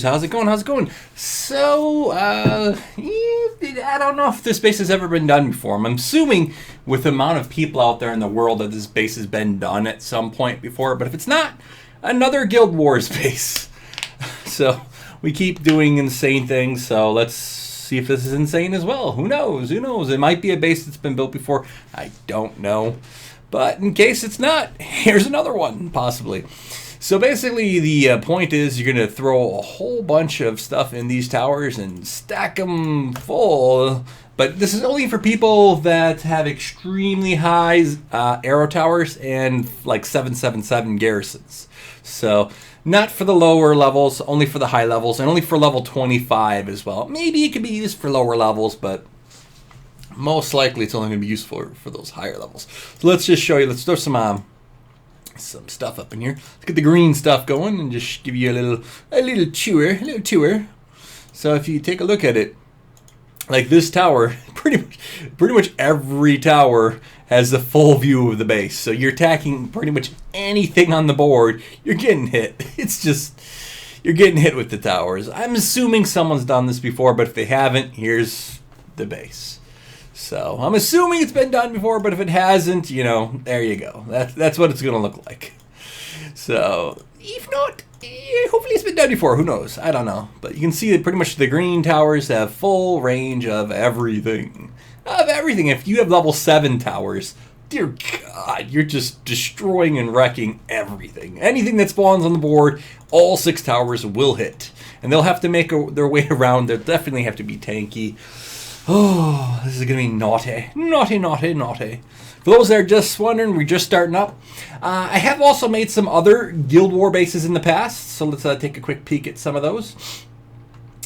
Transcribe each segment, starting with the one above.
How's it going? How's it going? So, I don't know if this base has ever been done before. I'm assuming with the amount of people out there in the world that this base has been done at some point before. But if it's not, another Guild Wars base. So, we keep doing insane things. So, let's see if this is insane as well. Who knows? Who knows? It might be a base that's been built before. I don't know. But in case it's not, here's another one, possibly. So basically the point is you're going to throw a whole bunch of stuff in these towers and stack them full. But this is only for people that have extremely high arrow towers and like 777 garrisons. So not for the lower levels, only for the high levels, and only for level 25 as well. Maybe it could be used for lower levels, but most likely it's only going to be useful for those higher levels. So let's just show you. Let's throw some stuff up in here. Let's get the green stuff going and just give you a little tour. So if you take a look at it, like this tower, pretty much every tower has the full view of the base. So you're attacking pretty much anything on the board, you're getting hit. It's just, you're getting hit with the towers. I'm assuming someone's done this before, but if they haven't, here's the base. So I'm assuming it's been done before, but if it hasn't, you know, there you go. That's what it's going to look like. So if not, hopefully it's been done before. Who knows? I don't know. But you can see that pretty much the green towers have full range of everything. If you have level 7 towers, dear God, you're just destroying and wrecking everything. Anything that spawns on the board, all 6 towers will hit. And they'll have to make their way around. They'll definitely have to be tanky. Oh, this is going to be naughty. Naughty. For those that are just wondering, we're just starting up. I have also made some other Guild War bases in the past, so let's take a quick peek at some of those.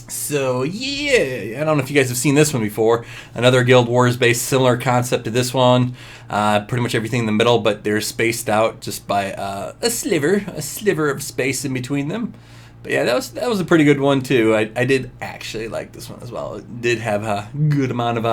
So, yeah, I don't know if you guys have seen this one before. Another Guild Wars base, similar concept to this one. Pretty much everything in the middle, but they're spaced out just by a sliver of space in between them. But yeah, that was a pretty good one too. I did actually like this one as well. It did have a good amount of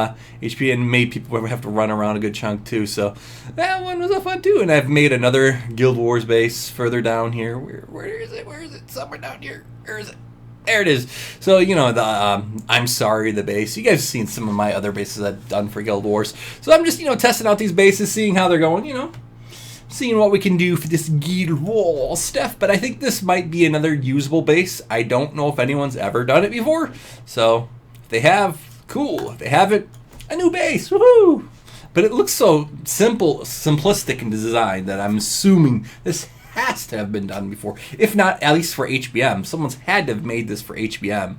HP and made people have to run around a good chunk too. So that one was a fun too. And I've made another Guild Wars base further down here. Where is it? Where is it? Somewhere down here. Where is it? There it is. So, you know, the I'm sorry, the base. You guys have seen some of my other bases I've done for Guild Wars. So I'm just, you know, testing out these bases, seeing how they're going, you know. Seeing what we can do for this Guild Wars stuff, but I think this might be another usable base. I don't know if anyone's ever done it before, so if they have, cool. If they haven't, a new base, woohoo! But it looks so simplistic in design that I'm assuming this has to have been done before. If not, at least for HBM. Someone's had to have made this for HBM.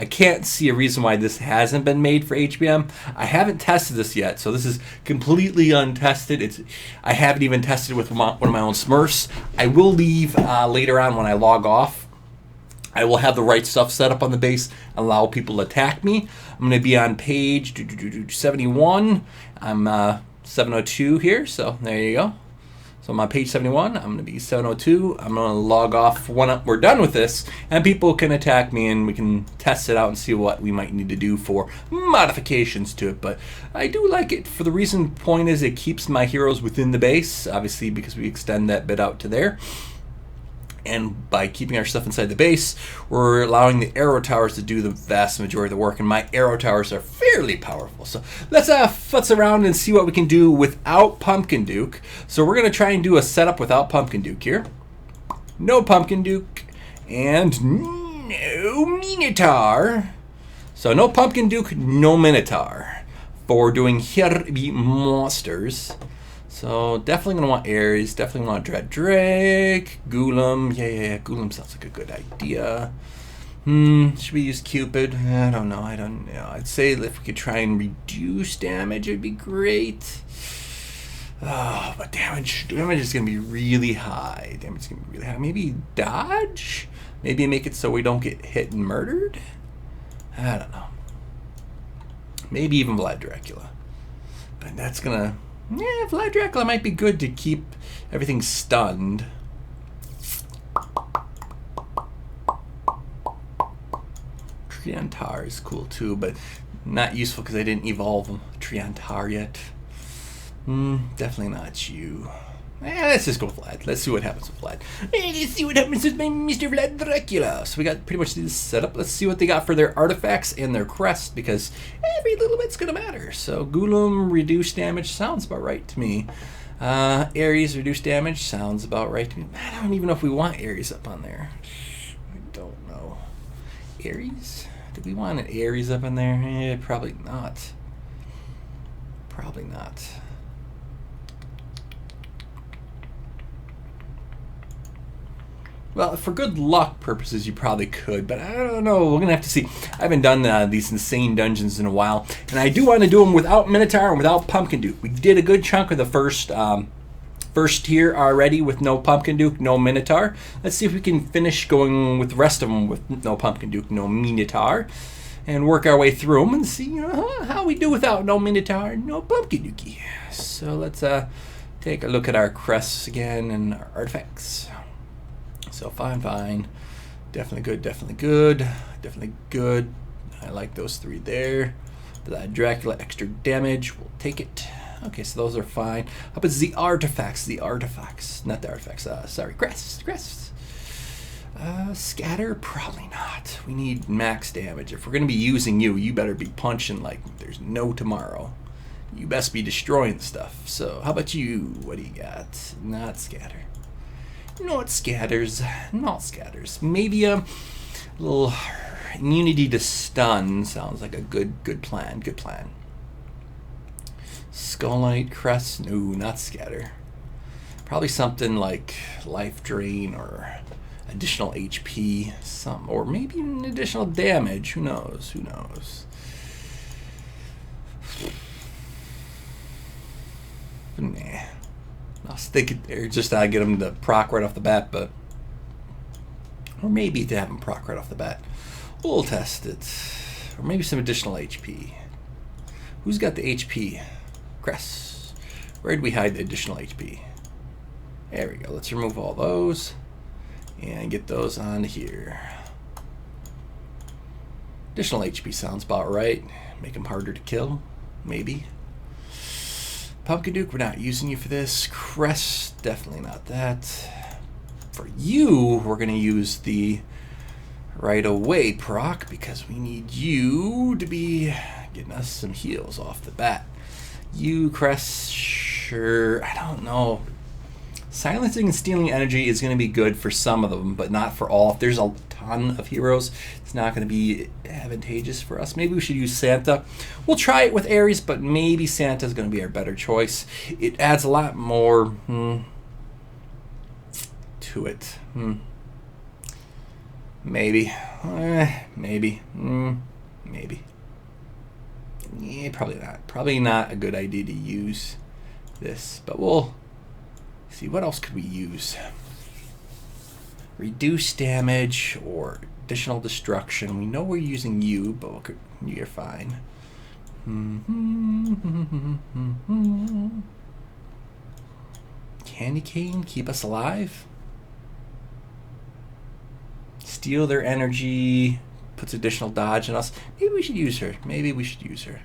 I can't see a reason why this hasn't been made for HBM. I haven't tested this yet, so this is completely untested. I haven't even tested with one of my own Smurfs. I will leave later on when I log off. I will have the right stuff set up on the base, allow people to attack me. I'm going to be on page 71. I'm 702 here, so there you go. So I'm on page 71, I'm going to be 702, I'm going to log off when we're done with this, and people can attack me and we can test it out and see what we might need to do for modifications to it. But I do like it for the point is it keeps my heroes within the base, obviously because we extend that bit out to there. And by keeping our stuff inside the base, we're allowing the arrow towers to do the vast majority of the work. And my arrow towers are fairly powerful. So let's futz around and see what we can do without Pumpkin Duke. So we're going to try and do a setup without Pumpkin Duke here. No Pumpkin Duke. And no Minotaur. So no Pumpkin Duke, no Minotaur. For doing Herbie monsters. So definitely going to want Ares, definitely want Dread Drake, Golem. Yeah, Golem sounds like a good idea. Should we use Cupid? I don't know. I'd say if we could try and reduce damage, it'd be great. Oh, but damage is going to be really high. Maybe dodge? Maybe make it so we don't get hit and murdered? I don't know. Maybe even Vlad Dracula. But that's going to... Yeah, Vlad Dracula might be good to keep everything stunned. Triantar is cool too, but not useful because I didn't evolve Triantar yet. Definitely not you. Let's just go with Vlad. Let's see what happens with Vlad. Let's see what happens with my Mr. Vlad Dracula. So we got pretty much this setup. Let's see what they got for their artifacts and their crest, because every little bit's going to matter. So Golem, reduced damage, sounds about right to me. Ares, reduced damage, sounds about right to me. I don't even know if we want Ares up on there. I don't know. Ares? Do we want an Ares up in there? Probably not. Probably not. Well, for good luck purposes, you probably could, but I don't know. We're going to have to see. I haven't done these insane dungeons in a while, and I do want to do them without Minotaur and without Pumpkin Duke. We did a good chunk of the first tier already with no Pumpkin Duke, no Minotaur. Let's see if we can finish going with the rest of them with no Pumpkin Duke, no Minotaur, and work our way through them and see how we do without no Minotaur, no Pumpkin Duke. So let's take a look at our crests again and our artifacts. So fine. Definitely good, definitely good, definitely good. I like those three there. That Dracula, extra damage, we'll take it. Okay, so those are fine. How about the artifacts? Not the artifacts, sorry, crests. Scatter, probably not. We need max damage. If we're gonna be using you, you better be punching like there's no tomorrow. You best be destroying stuff. So how about you? What do you got? Not scatter. Not scatters. Maybe a little immunity to stun sounds like a good plan. Skull Knight, crest, no, not scatter. Probably something like life drain or additional HP, or maybe an additional damage. Who knows? Nah. I was thinking there just to get him to proc right off the bat, or maybe to have him proc right off the bat. We'll test it. Or maybe some additional HP. Who's got the HP? Cress. Where did we hide the additional HP? There we go. Let's remove all those and get those on here. Additional HP sounds about right. Make him harder to kill, maybe. Pumpkin Duke, we're not using you for this. Crest, definitely not that. For you, we're going to use the right away proc because we need you to be getting us some heals off the bat. You, Crest, sure, I don't know. Silencing and stealing energy is going to be good for some of them, but not for all. If there's a ton of heroes, it's not going to be advantageous for us. Maybe we should use Santa. We'll try it with Ares, but maybe Santa is going to be our better choice. It adds a lot more to it. Maybe. Maybe. Yeah, probably not. Probably not a good idea to use this, but we'll see. What else could we use? Reduce damage or additional destruction. We know we're using you, but you're fine. Candy cane, keep us alive. Steal their energy, puts additional dodge in us. Maybe we should use her.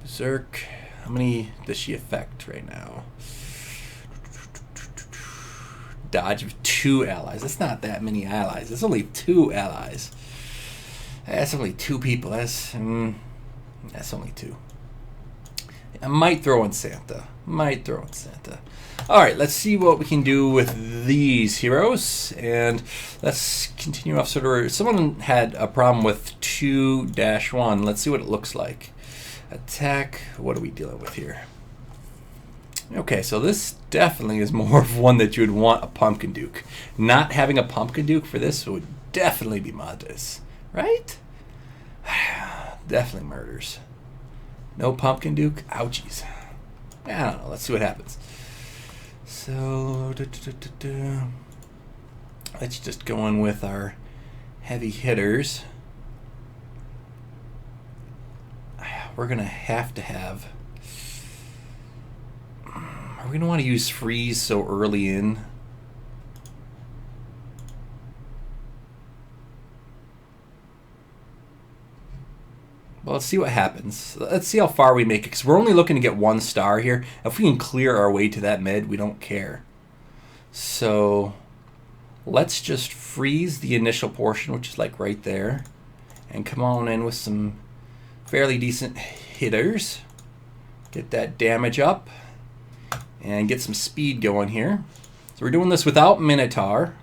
Berserk. How many does she affect right now? Dodge of 2 allies. That's not that many allies. That's only 2 allies. That's only 2 people. That's only 2. I might throw in Santa. All right, let's see what we can do with these heroes, and let's continue off. Sort of. Someone had a problem with 2-1. Let's see what it looks like. Attack. What are we dealing with here? Okay, so this definitely is more of one that you would want a Pumpkin Duke. Not having a Pumpkin Duke for this would definitely be Montes, right? Definitely murders. No Pumpkin Duke? Ouchies. I don't know. Let's see what happens. So, let's just go in with our heavy hitters. We're going to have... Are we going to want to use freeze so early in? Well, let's see what happens. Let's see how far we make it, because we're only looking to get 1 star here. If we can clear our way to that mid, we don't care. So let's just freeze the initial portion, which is like right there, and come on in with some fairly decent hitters. Get that damage up and get some speed going here. So we're doing this without Minotaur.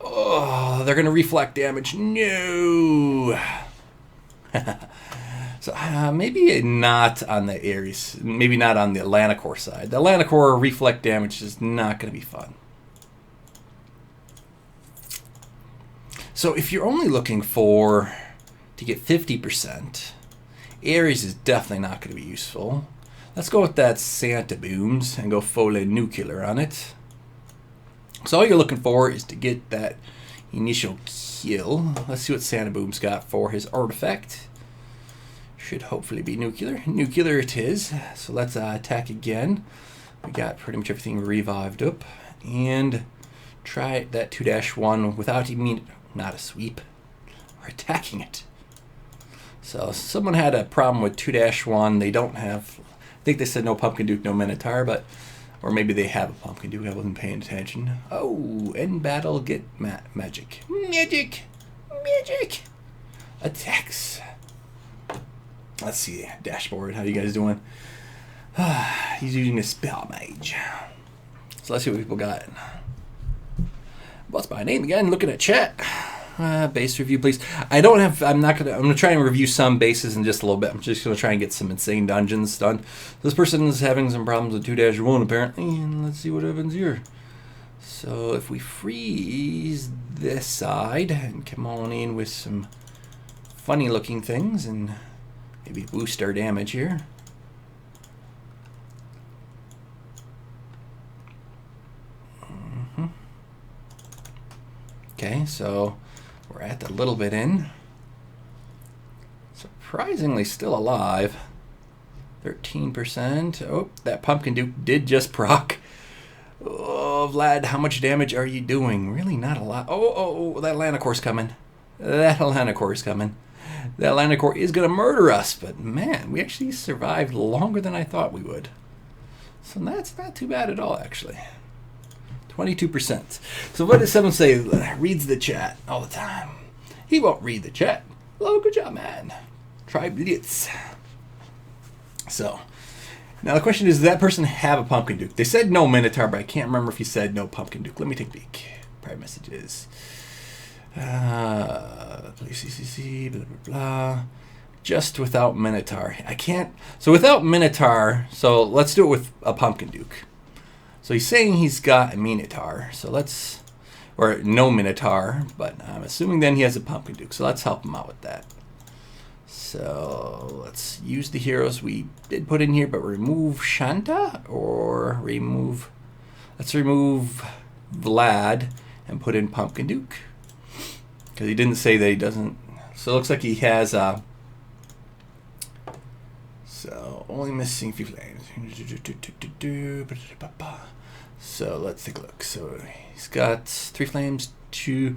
Oh, they're going to reflect damage. No. So maybe not on the Ares. Maybe not on the Atlanticore side. The Atlanticore reflect damage is not going to be fun. So if you're only looking to get 50%, Ares is definitely not going to be useful. Let's go with that Santa Booms and go full nuclear on it. So all you're looking for is to get that initial kill. Let's see what Santa Boom's got for his artifact. Should hopefully be nuclear. Nuclear it is. So let's attack again. We got pretty much everything revived up. And try that 2-1 without even, not a sweep. We're attacking it. So someone had a problem with 2-1. They don't have, I think they said no Pumpkin Duke, no Minotaur, but, or maybe they have a Pumpkin Duke. I wasn't paying attention. Oh, end battle, get magic. Magic! Magic! Attacks. Let's see, dashboard. How you guys doing? He's using a spell mage. So let's see what people got. What's my name again? Looking at chat. Base review, please. I'm gonna try and review some bases in just a little bit. I'm just gonna try and get some insane dungeons done. This person is having some problems with 2-1 apparently, and let's see what happens here. So if we freeze this side and come on in with some funny looking things and maybe boost our damage here. Okay, so we're at the little bit in. Surprisingly still alive. 13%. Oh, that Pumpkin Duke did just proc. Oh, Vlad, how much damage are you doing? Really not a lot. Oh, that Atlanticore's coming. That Atlanticore's coming. That Atlanticore is going to murder us, but man, we actually survived longer than I thought we would. So that's not too bad at all, actually. 22%. So what does someone say? Reads the chat all the time. He won't read the chat. Hello, good job, man. Try blitz. So now the question is, does that person have a Pumpkin Duke? They said no Minotaur, but I can't remember if he said no Pumpkin Duke. Let me take a peek. Private messages. Please CCC, blah, blah, blah. Just without Minotaur. I can't. So without Minotaur, so let's do it with a Pumpkin Duke. So he's saying he's got a Minotaur. So let's, or no Minotaur, but I'm assuming then he has a Pumpkin Duke. So let's help him out with that. So let's use the heroes we did put in here, but remove Shanta or remove, let's remove Vlad and put in Pumpkin Duke. Because he didn't say that he doesn't. So it looks like he has so only missing a few flames. So let's take a look. So he's got 3 flames, 2. We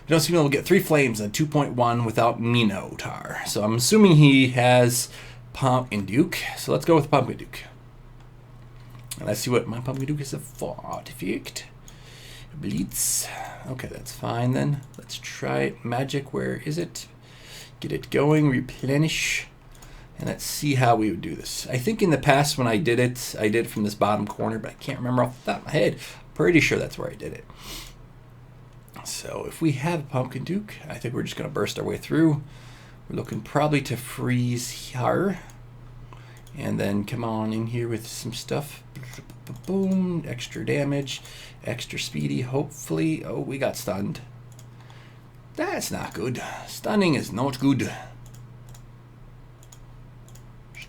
don't seem to be able to get 3 flames and 2.1 without Minotaur. So I'm assuming he has Pumpkin Duke. So let's go with Pumpkin Duke. And let's see what my Pumpkin Duke is for. Artifact. Blitz. Okay, that's fine then. Let's try magic. Where is it? Get it going. Replenish. And let's see how we would do this. I think in the past when I did it from this bottom corner, but I can't remember off the top of my head. Pretty sure that's where I did it. So if we have Pumpkin Duke, I think we're just going to burst our way through. We're looking probably to freeze here. And then come on in here with some stuff. Boom, extra damage, extra speedy, hopefully. Oh, we got stunned. That's not good. Stunning is not good.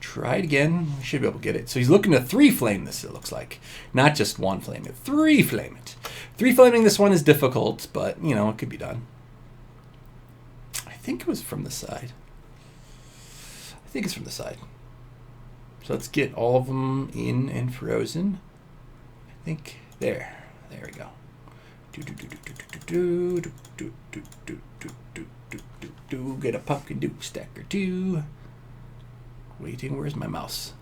Try it again. We should be able to get it. So he's looking to 3 flame this, it looks like. Not just 1 flame it. 3 flame it. 3 flaming this one is difficult, but, you know, it could be done. I think it was from the side. I think it's from the side. So let's get all of them in and frozen. I think there we go. Get a pumpkin duke stack or two. Waiting, where's my mouse?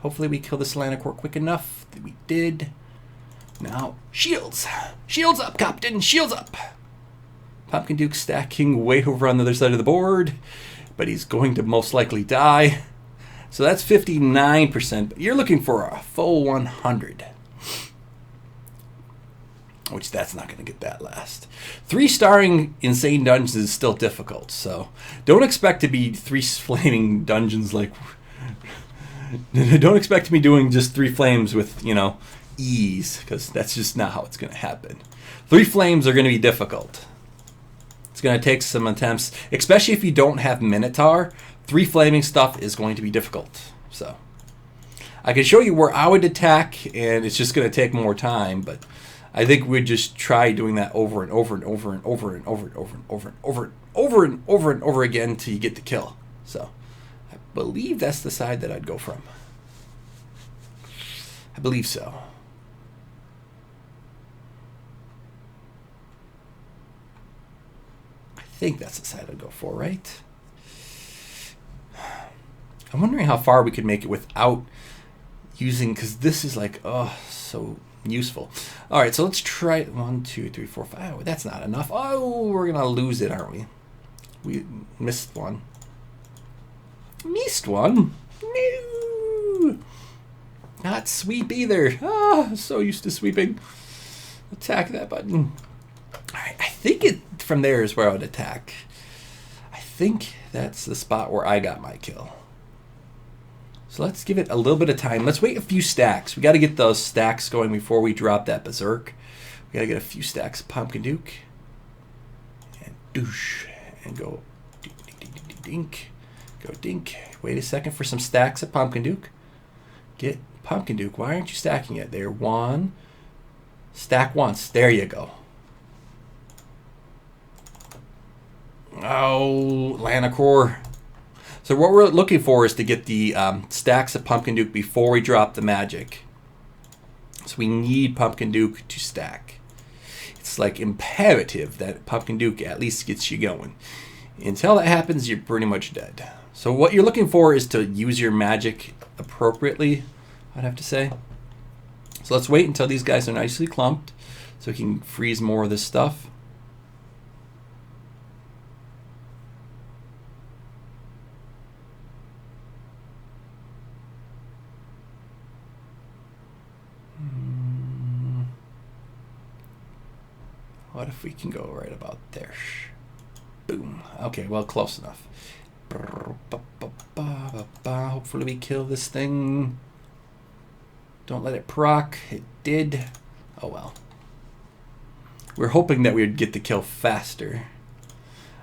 Hopefully we kill this Lanacore quick enough. We did. Now, shields! Shields up, Captain! Shields up! Pumpkin Duke stacking way over on the other side of the board, but he's going to most likely die. So that's 59%, but you're looking for a full 100. Which that's not going to get that last. 3-starring Insane Dungeons is still difficult, so don't expect to be 3 flaming dungeons like... Don't expect to be doing just 3 flames with, you know, ease, because that's just not how it's going to happen. 3 flames are going to be difficult. It's going to take some attempts, especially if you don't have Minotaur. 3 flaming stuff is going to be difficult. So I can show you where I would attack, and it's just going to take more time, but I think we'd just try doing that over and over and over and over and over and over and over and over and over and over and over again till you get the kill. So I believe that's the side that I'd go from. I believe so. I think that's the side I'd go for, right? I'm wondering how far we could make it without using, because this is like, oh, so useful. All right, so let's try 1, 2, 3, 4, 5. Oh, that's not enough. Oh, we're gonna lose it, aren't we? We missed one. Missed one? No. Not sweep either. Oh, so used to sweeping. Attack that button. All right, I think it from there is where I would attack. I think that's the spot where I got my kill. So let's give it a little bit of time. Let's wait a few stacks. We got to get those stacks going before we drop that berserk. We got to get a few stacks of Pumpkin Duke. And douche. And go dink, dink, dink, dink, dink. Go dink. Wait a second for some stacks of Pumpkin Duke. Get Pumpkin Duke. Why aren't you stacking it? There, 1. Stack once. There you go. Oh, Lanacore. So what we're looking for is to get the stacks of Pumpkin Duke before we drop the magic. So we need Pumpkin Duke to stack. It's like imperative that Pumpkin Duke at least gets you going. Until that happens, you're pretty much dead. So what you're looking for is to use your magic appropriately, I'd have to say. So let's wait until these guys are nicely clumped so we can freeze more of this stuff. What if we can go right about there? Boom. Okay, well, close enough. Hopefully we kill this thing. Don't let it proc. It did. Oh, well. We're hoping that we would get the kill faster.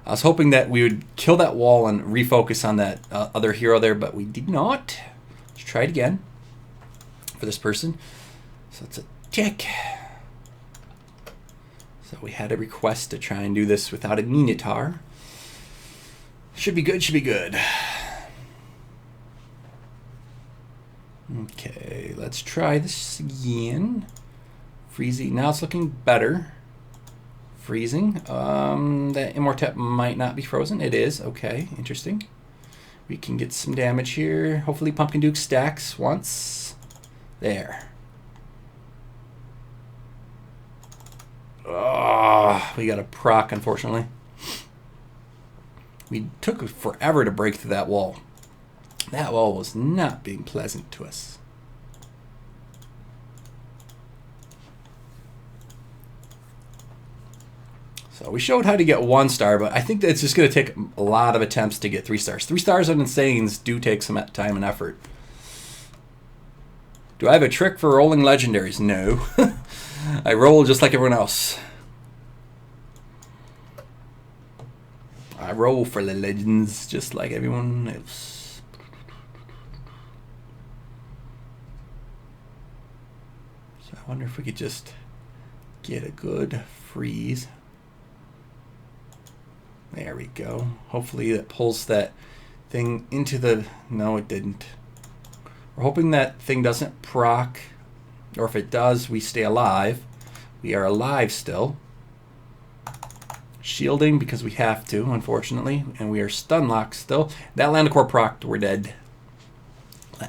I was hoping that we would kill that wall and refocus on that other hero there, but we did not. Let's try it again for this person. So it's a check. So we had a request to try and do this without a Minotaur. Should be good, should be good. Okay, let's try this again. Freezing, now it's looking better. Freezing, that Immortep might not be frozen. It is, okay, interesting. We can get some damage here. Hopefully Pumpkin Duke stacks once. There. Oh, we got a proc, unfortunately. We took forever to break through that wall. That wall was not being pleasant to us. So we showed how to get 1 star, but I think that it's just going to take a lot of attempts to get 3 stars. 3 stars on Insanes do take some time and effort. Do I have a trick for rolling legendaries? No. I roll just like everyone else. I roll for the legends just like everyone else. So I wonder if we could just get a good freeze. There we go. Hopefully that pulls that thing into the... No, it didn't. We're hoping that thing doesn't proc. Or if it does, we stay alive. We are alive still. Shielding because we have to, unfortunately, and we are stun locked still. That Atlanticore procced, we're dead.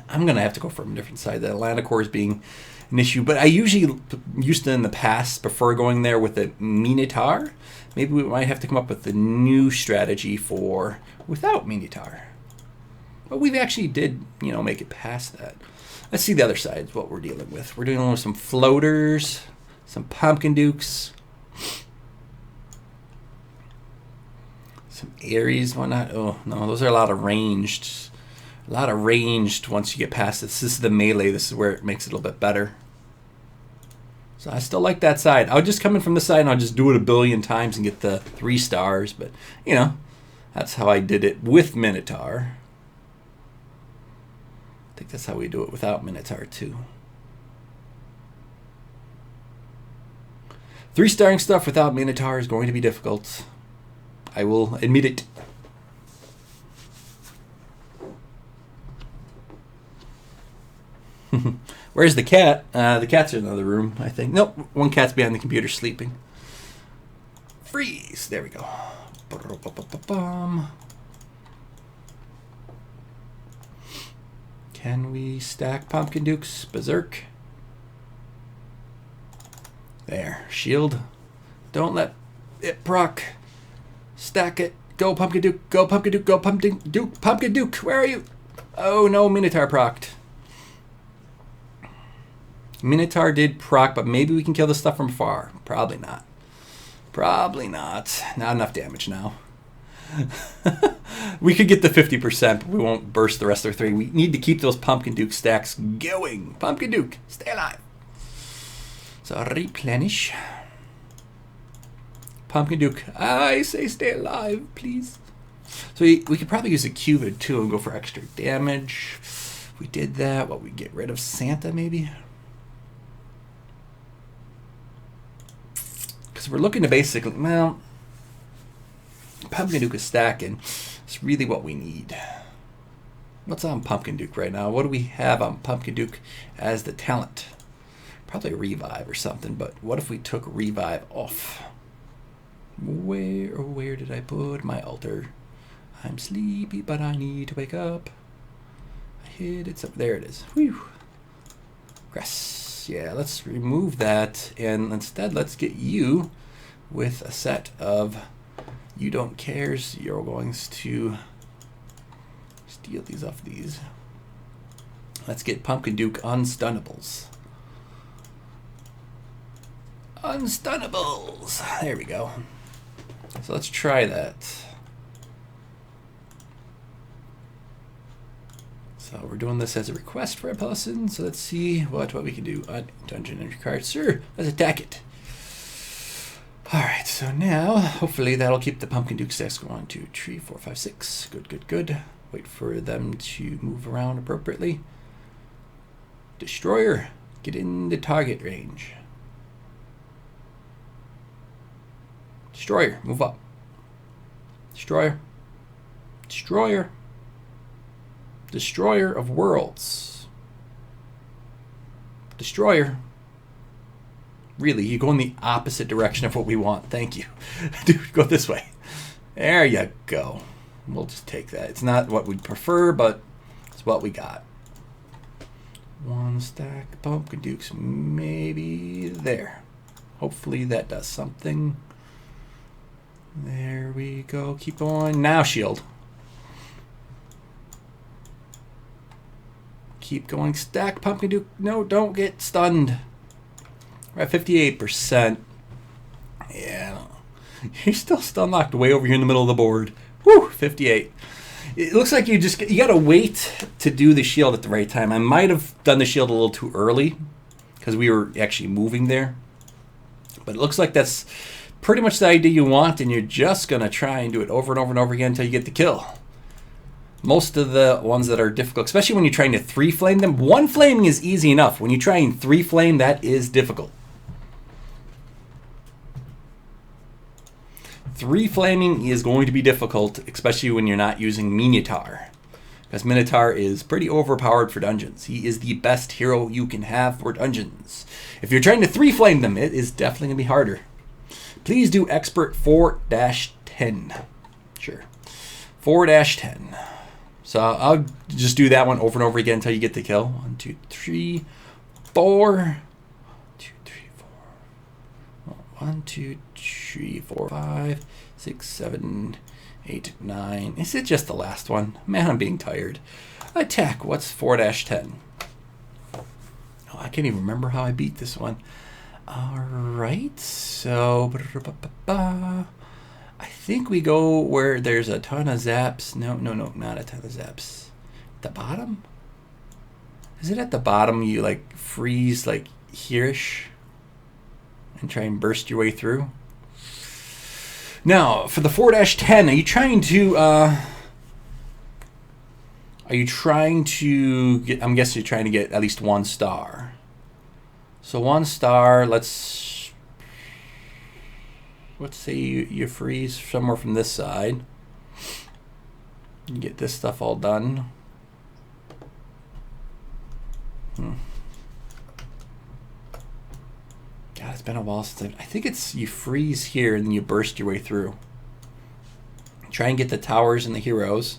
I'm going to have to go from a different side. The Atlanticore is being an issue, but I usually used to in the past prefer going there with a Minotaur. Maybe we might have to come up with a new strategy for without Minotaur. But we've actually did, make it past that. Let's see the other side, what we're dealing with. We're dealing with some floaters, some pumpkin dukes, some Aries, whatnot. Oh, no, those are a lot of ranged. A lot of ranged once you get past this. This is the melee. This is where it makes it a little bit better. So I still like that side. I'll just come in from this side and I'll just do it a billion times and get the 3 stars. But, that's how I did it with Minotaur. I think that's how we do it without Minotaur too. 3-starring stuff without Minotaur is going to be difficult. I will admit it. Where's the cat? The cat's in another room, I think. Nope, one cat's behind the computer sleeping. Freeze! There we go. Can we stack Pumpkin Dukes? Berserk. There. Shield. Don't let it proc. Stack it. Go Pumpkin Duke. Go Pumpkin Duke. Go Pumpkin Duke. Pumpkin Duke. Where are you? Oh no, Minotaur procced. Minotaur did proc, but maybe we can kill this stuff from far. Probably not. Probably not. Not enough damage now. We could get the 50%, but we won't burst the rest of our 3. We need to keep those Pumpkin Duke stacks going. Pumpkin Duke, stay alive. So replenish. Pumpkin Duke, I say stay alive, please. So we could probably use a Cupid too and go for extra damage. If we did that, what, we get rid of Santa maybe? Because we're looking to basically, well, Pumpkin Duke is stacking. It's really what we need. What's on Pumpkin Duke right now? What do we have on Pumpkin Duke as the talent? Probably a revive or something, but what if we took revive off? Where did I put my altar? I'm sleepy, but I need to wake up. I hid it. There it is. Whew. Grass. Yeah, let's remove that, and instead let's get you with a set of you don't cares. You're going to steal these off these. Let's get Pumpkin Duke unstunnables. Unstunnables. There we go. So let's try that. So we're doing this as a request for a person. So let's see what we can do. Dungeon entry card. Sure, let's attack it. Alright, so now hopefully that'll keep the Pumpkin Duke stacks going. 1, 2, 3, 4, 5, 6. Good, good, good. Wait for them to move around appropriately. Destroyer, get in the target range. Destroyer, move up. Destroyer. Destroyer. Destroyer of worlds. Destroyer. Really, you go in the opposite direction of what we want. Thank you. Dude, go this way. There you go. We'll just take that. It's not what we'd prefer, but it's what we got. 1 stack Pumpkin Dukes, maybe there. Hopefully that does something. There we go. Keep going. Now shield. Keep going. Stack Pumpkin Duke. No, don't get stunned. We're at 58%. Yeah. You're still stun locked way over here in the middle of the board. Whew, 58. It looks like you gotta wait to do the shield at the right time. I might have done the shield a little too early because we were actually moving there. But it looks like that's pretty much the idea you want, and you're just gonna try and do it over and over and over again until you get the kill. Most of the ones that are difficult, especially when you're trying to 3-flame them, 1 flaming is easy enough. When you try and 3-flame, that is difficult. 3-flaming is going to be difficult, especially when you're not using Minotaur. Because Minotaur is pretty overpowered for dungeons. He is the best hero you can have for dungeons. If you're trying to 3-flame them, it is definitely going to be harder. Please do expert 4-10. Sure. 4-10. So I'll just do that one over and over again until you get the kill. 1, 2, 3, 4. 2, 3, 4. 1, 2, 3, 4, 5, 6, 7, 8, 9. Is it just the last one? Man, I'm being tired. Attack. What's 4-10? Oh, I can't even remember how I beat this one. Alright, so I think we go where there's a ton of zaps. No, not a ton of zaps. The bottom? Is it at the bottom you like freeze like here-ish and try and burst your way through? Now, for the 4-10, are you trying to get, I'm guessing you're trying to get at least 1 star. So 1 star, let's say you freeze somewhere from this side. You get this stuff all done. God, it's been a while since I think it's you freeze here and then you burst your way through. Try and get the towers and the heroes.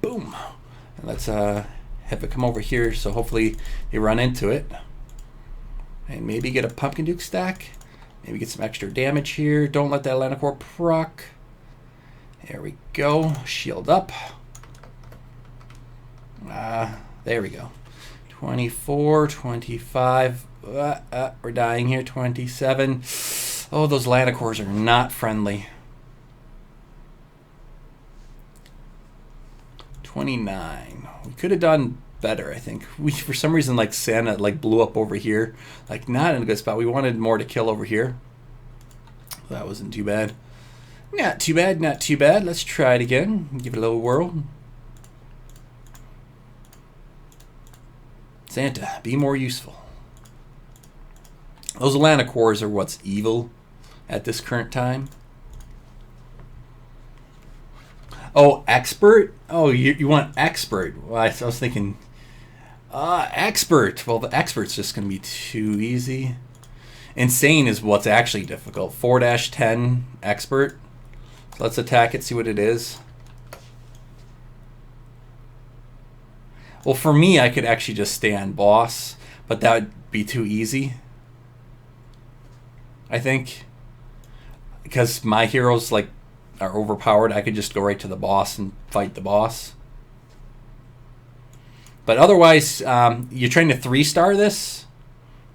Boom. And let's have it come over here so hopefully they run into it. And maybe get a Pumpkin Duke stack. Maybe get some extra damage here. Don't let that Atlantic proc. There we go. Shield up. There we go. 24, 25. We're dying here. 27. Oh, those Lanacors are not friendly. 29. We could have done better, I think. We, for some reason, like Santa, like blew up over here. Like not in a good spot. We wanted more to kill over here. That wasn't too bad. Not too bad, not too bad. Let's try it again. Give it a little whirl. Santa, be more useful. Those Atlanticores are what's evil at this current time. Oh, expert? Oh, you want expert? Well, I was thinking, expert. Well, the expert's just going to be too easy. Insane is what's actually difficult. 4-10 expert. So let's attack it, see what it is. Well, for me, I could actually just stay on boss, but that would be too easy, I think. Because my heroes, like, are overpowered, I could just go right to the boss and fight the boss. But otherwise, you're trying to 3-star this.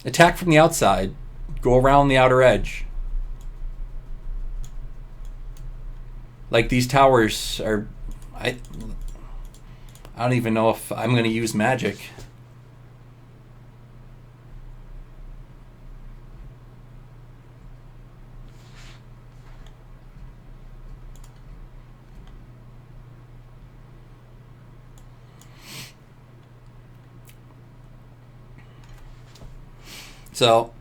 Attack from the outside. Go around the outer edge. Like these towers are... I don't even know if I'm going to use magic. So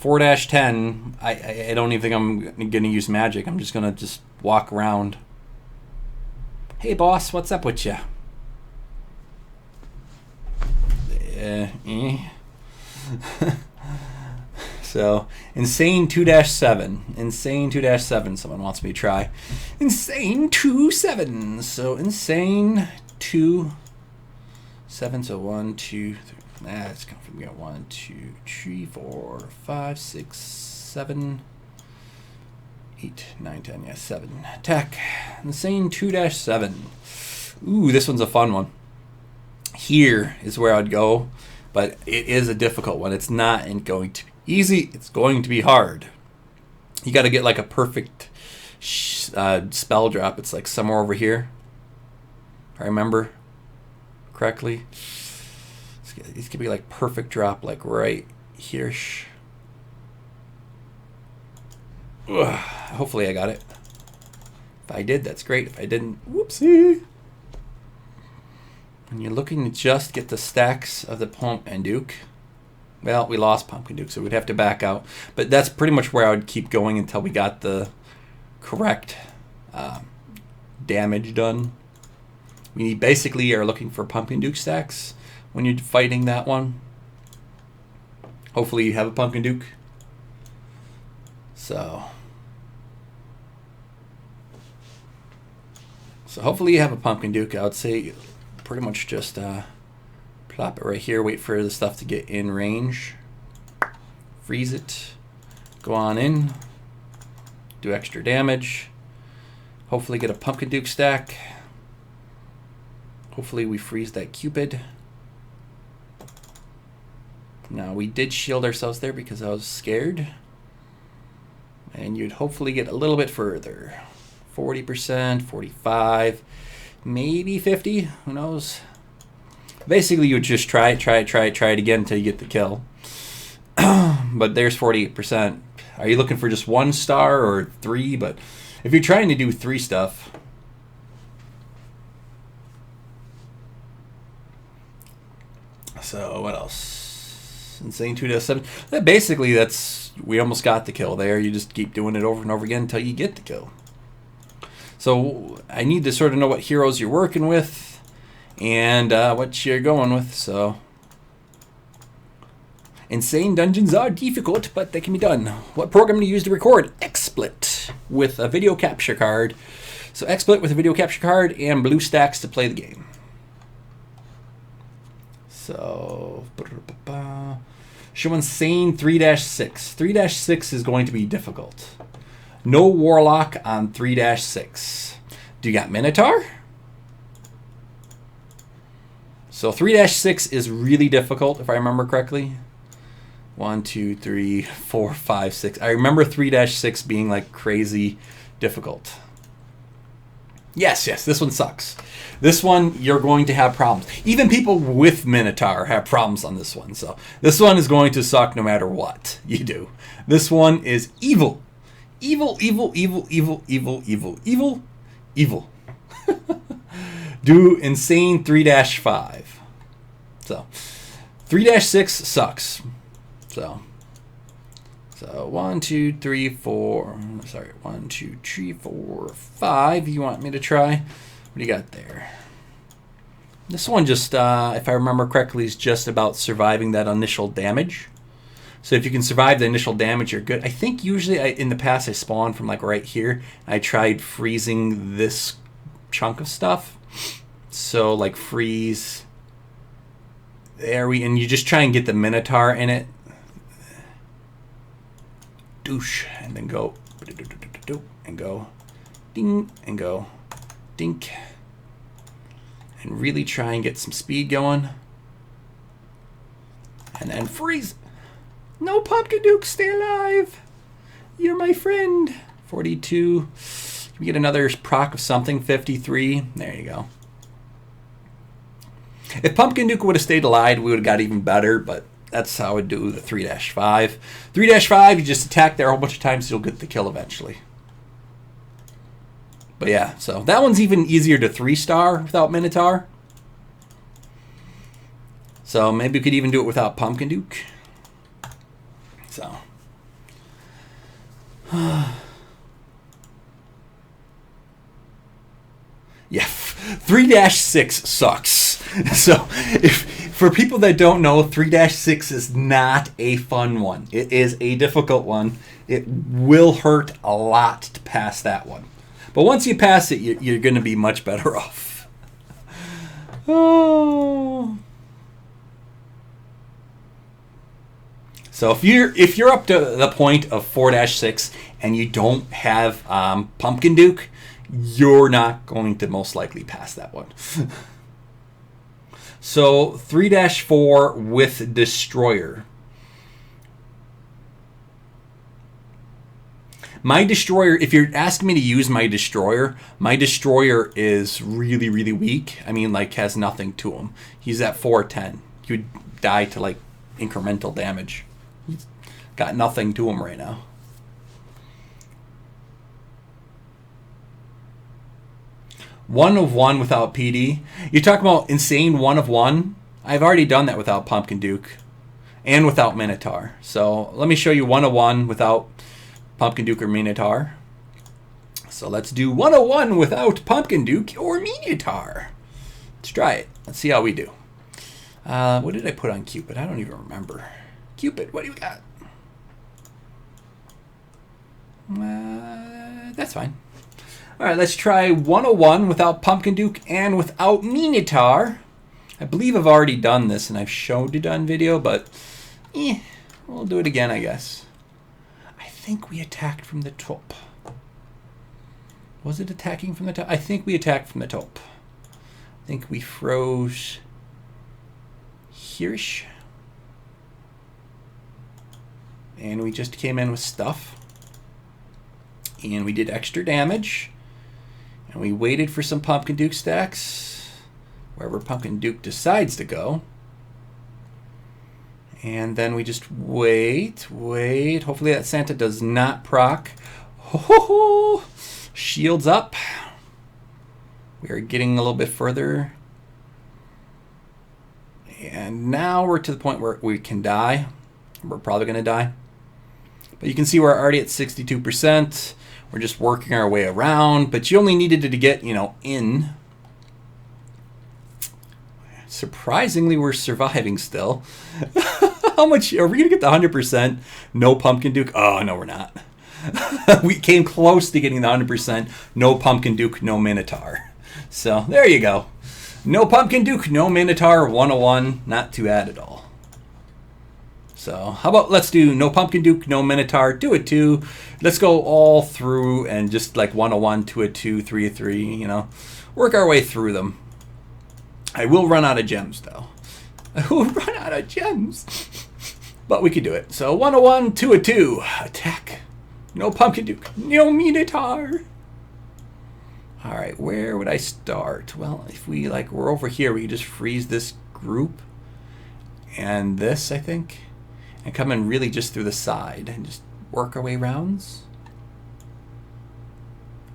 4-10, I don't even think I'm going to use magic. I'm just going to just walk around. Hey boss, what's up with you? So, Insane 2-7. Insane 2-7, someone wants me to try. Insane 2-7. So, Insane 2-7. So, 1, 2, 3. It's coming from 1, 2, 3, 4, 5, 6, 7, 8, 9, 10. Yeah, 7. Attack. Insane 2-7. Ooh, this one's a fun one. Here is where I'd go, but it is a difficult one. It's not going to be easy. It's going to be hard. You got to get like a perfect spell drop. It's like somewhere over here, if I remember correctly. It's gonna be like perfect drop, like right here. Hopefully I got it. If I did, that's great. If I didn't, whoopsie. And you're looking to just get the stacks of the Pumpkin Duke. Well, we lost Pumpkin Duke, so we'd have to back out. But that's pretty much where I would keep going until we got the correct damage done. We basically are looking for Pumpkin Duke stacks when you're fighting that one. Hopefully you have a Pumpkin Duke. So hopefully you have a Pumpkin Duke. I would say pretty much just plop it right here. Wait for the stuff to get in range. Freeze it. Go on in. Do extra damage. Hopefully get a Pumpkin Duke stack. Hopefully we freeze that Cupid. Now we did shield ourselves there because I was scared. And you'd hopefully get a little bit further. 40%, 45, maybe 50, who knows? Basically you would just try it again until you get the kill. But there's 48%. Are you looking for just 1 star or 3? But if you're trying to do 3 stuff, so what else? Insane 2-7. Basically, we almost got the kill there. You just keep doing it over and over again until you get the kill. So I need to sort of know what heroes you're working with and what you're going with. So insane dungeons are difficult, but they can be done. What program to use to record? XSplit with a video capture card. So XSplit with a video capture card and BlueStacks to play the game. So show insane 3-6. 3-6 is going to be difficult. No Warlock on 3-6. Do you got Minotaur? So 3-6 is really difficult, if I remember correctly. 1, 2, 3, 4, 5, 6. I remember 3-6 being like crazy difficult. Yes, this one sucks. This one, you're going to have problems. Even people with Minotaur have problems on this one. So this one is going to suck no matter what you do. This one is evil. Evil. Do insane 3-5. So 3-6 sucks. So 1, 2, 3, 4. Sorry, 1, 2, 3, 4, 5. You want me to try? What do you got there? This one just, if I remember correctly, is just about surviving that initial damage. So if you can survive the initial damage, you're good. I think usually in the past I spawned from like right here. I tried freezing this chunk of stuff. So like freeze. And you just try and get the Minotaur in it. Douche. And then go. And go. Ding. And go. Dink. And really try and get some speed going. And then freeze. No, Pumpkin Duke, stay alive. You're my friend. 42. Can we get another proc of something? 53. There you go. If Pumpkin Duke would have stayed alive, we would have got even better, but that's how I would do the 3-5. 3-5, you just attack there a whole bunch of times, you'll get the kill eventually. But yeah, so that one's even easier to 3-star without Minotaur. So maybe we could even do it without Pumpkin Duke. So. Yeah, 3-6 sucks. So for people that don't know, 3-6 is not a fun one. It is a difficult one. It will hurt a lot to pass that one. But once you pass it, you're going to be much better off. Oh. So if you're up to the point of 4-6 and you don't have Pumpkin Duke, you're not going to most likely pass that one. So 3-4 with Destroyer. My Destroyer, if you're asking me to use my Destroyer is really, really weak. I mean, like, has nothing to him. He's at 410. He would die to, like, incremental damage. He's got nothing to him right now. One of one without PD. You're talking about insane 1 of 1? I've already done that without Pumpkin Duke. And without Minotaur. So let me show you 1 of 1 without Pumpkin Duke or Minotaur. So let's do 101 without Pumpkin Duke or Minotaur. Let's try it. Let's see how we do. What did I put on Cupid? I don't even remember. Cupid, what do you got? That's fine. All right, let's try 101 without Pumpkin Duke and without Minotaur. I believe I've already done this and I've showed it on video, but we'll do it again, I guess. I think we attacked from the top. Was it attacking from the top? I think we attacked from the top. I think we froze Hirsch. And we just came in with stuff. And we did extra damage. And we waited for some Pumpkin Duke stacks. Wherever Pumpkin Duke decides to go. And then we just wait. Hopefully that Santa does not proc. Ho-ho-ho! Shields up. We are getting a little bit further. And now we're to the point where we can die. We're probably going to die. But you can see we're already at 62%. We're just working our way around. But you only needed to get, in. Surprisingly, we're surviving still. How much? Are we going to get the 100%? No Pumpkin Duke? Oh, no, we're not. We came close to getting the 100%. No Pumpkin Duke, no Minotaur. So, there you go. No Pumpkin Duke, no Minotaur, 101. Not too bad at all. So, how about let's do no Pumpkin Duke, no Minotaur, 2 a 2. Let's go all through and just like 101, 2 a 2, 3 a 3, Work our way through them. I will run out of gems, though. I will run out of gems. But we could do it. So, 101, 2 a 2. Attack. No Pumpkin Duke. No Minotaur. Alright, where would I start? Well, if we're over here, we could just freeze this group. And this, I think. And come in really just through the side. And just work our way rounds.